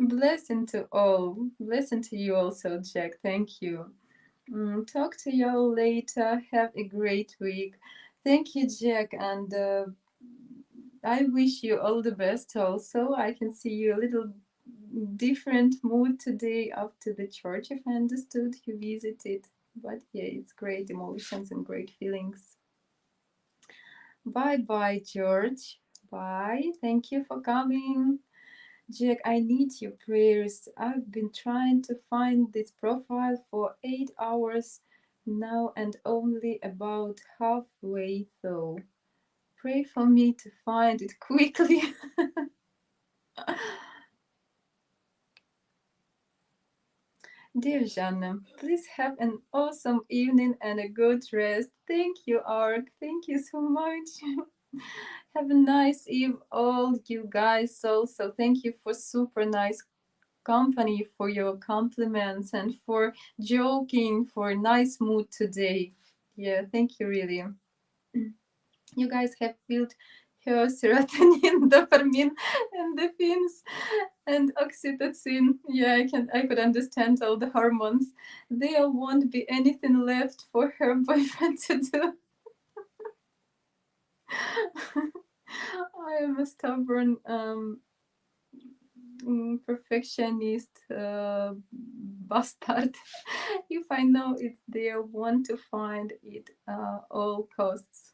Blessing to all. Blessing to you also, Jack. Thank you. Talk to y'all later. Have a great week. Thank you, Jack. And I wish you all the best also. I can see you a little different mood today after the church, if I understood you visited. But yeah, it's great emotions and great feelings. Bye bye, George. Bye. Thank you for coming. Jack, I need your prayers. I've been trying to find this profile for 8 hours now and only about halfway through. Pray for me to find it quickly. Dear Zhanna, please have an awesome evening and a good rest. Thank you, Ark. Thank you so much. Have a nice eve, all you guys. Also, thank you for super nice company, for your compliments, and for joking, for nice mood today. Yeah, thank you, really. You guys have felt her serotonin, dopamine, endorphins, and oxytocin. Yeah, I could understand all the hormones. There won't be anything left for her boyfriend to do. I am a stubborn perfectionist bastard. If I know it's there, want to find it all costs.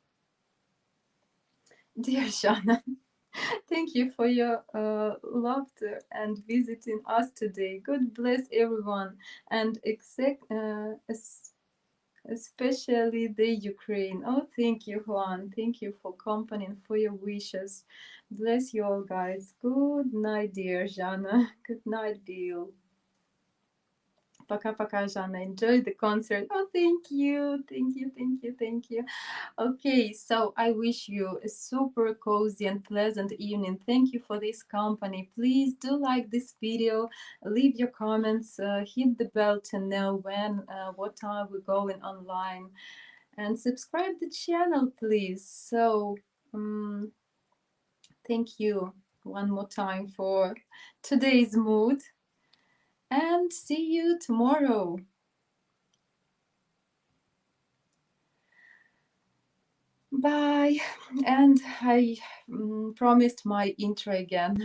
Dear Zhanna, thank you for your laughter and visiting us today. God bless everyone, and especially the Ukraine. Oh, thank you, Juan. Thank you for company and for your wishes. Bless you all, guys. Good night, dear Zhanna. Good night, Bill. Пока-пока, Zhanna. Enjoy the concert. Oh, thank you. Thank you, thank you, thank you. Okay, so I wish you a super cozy and pleasant evening. Thank you for this company. Please do like this video, leave your comments, hit the bell to know when, what time we're going online, and subscribe the channel, please. So, thank you one more time for today's mood, and see you tomorrow. Bye. And I promised my intro again.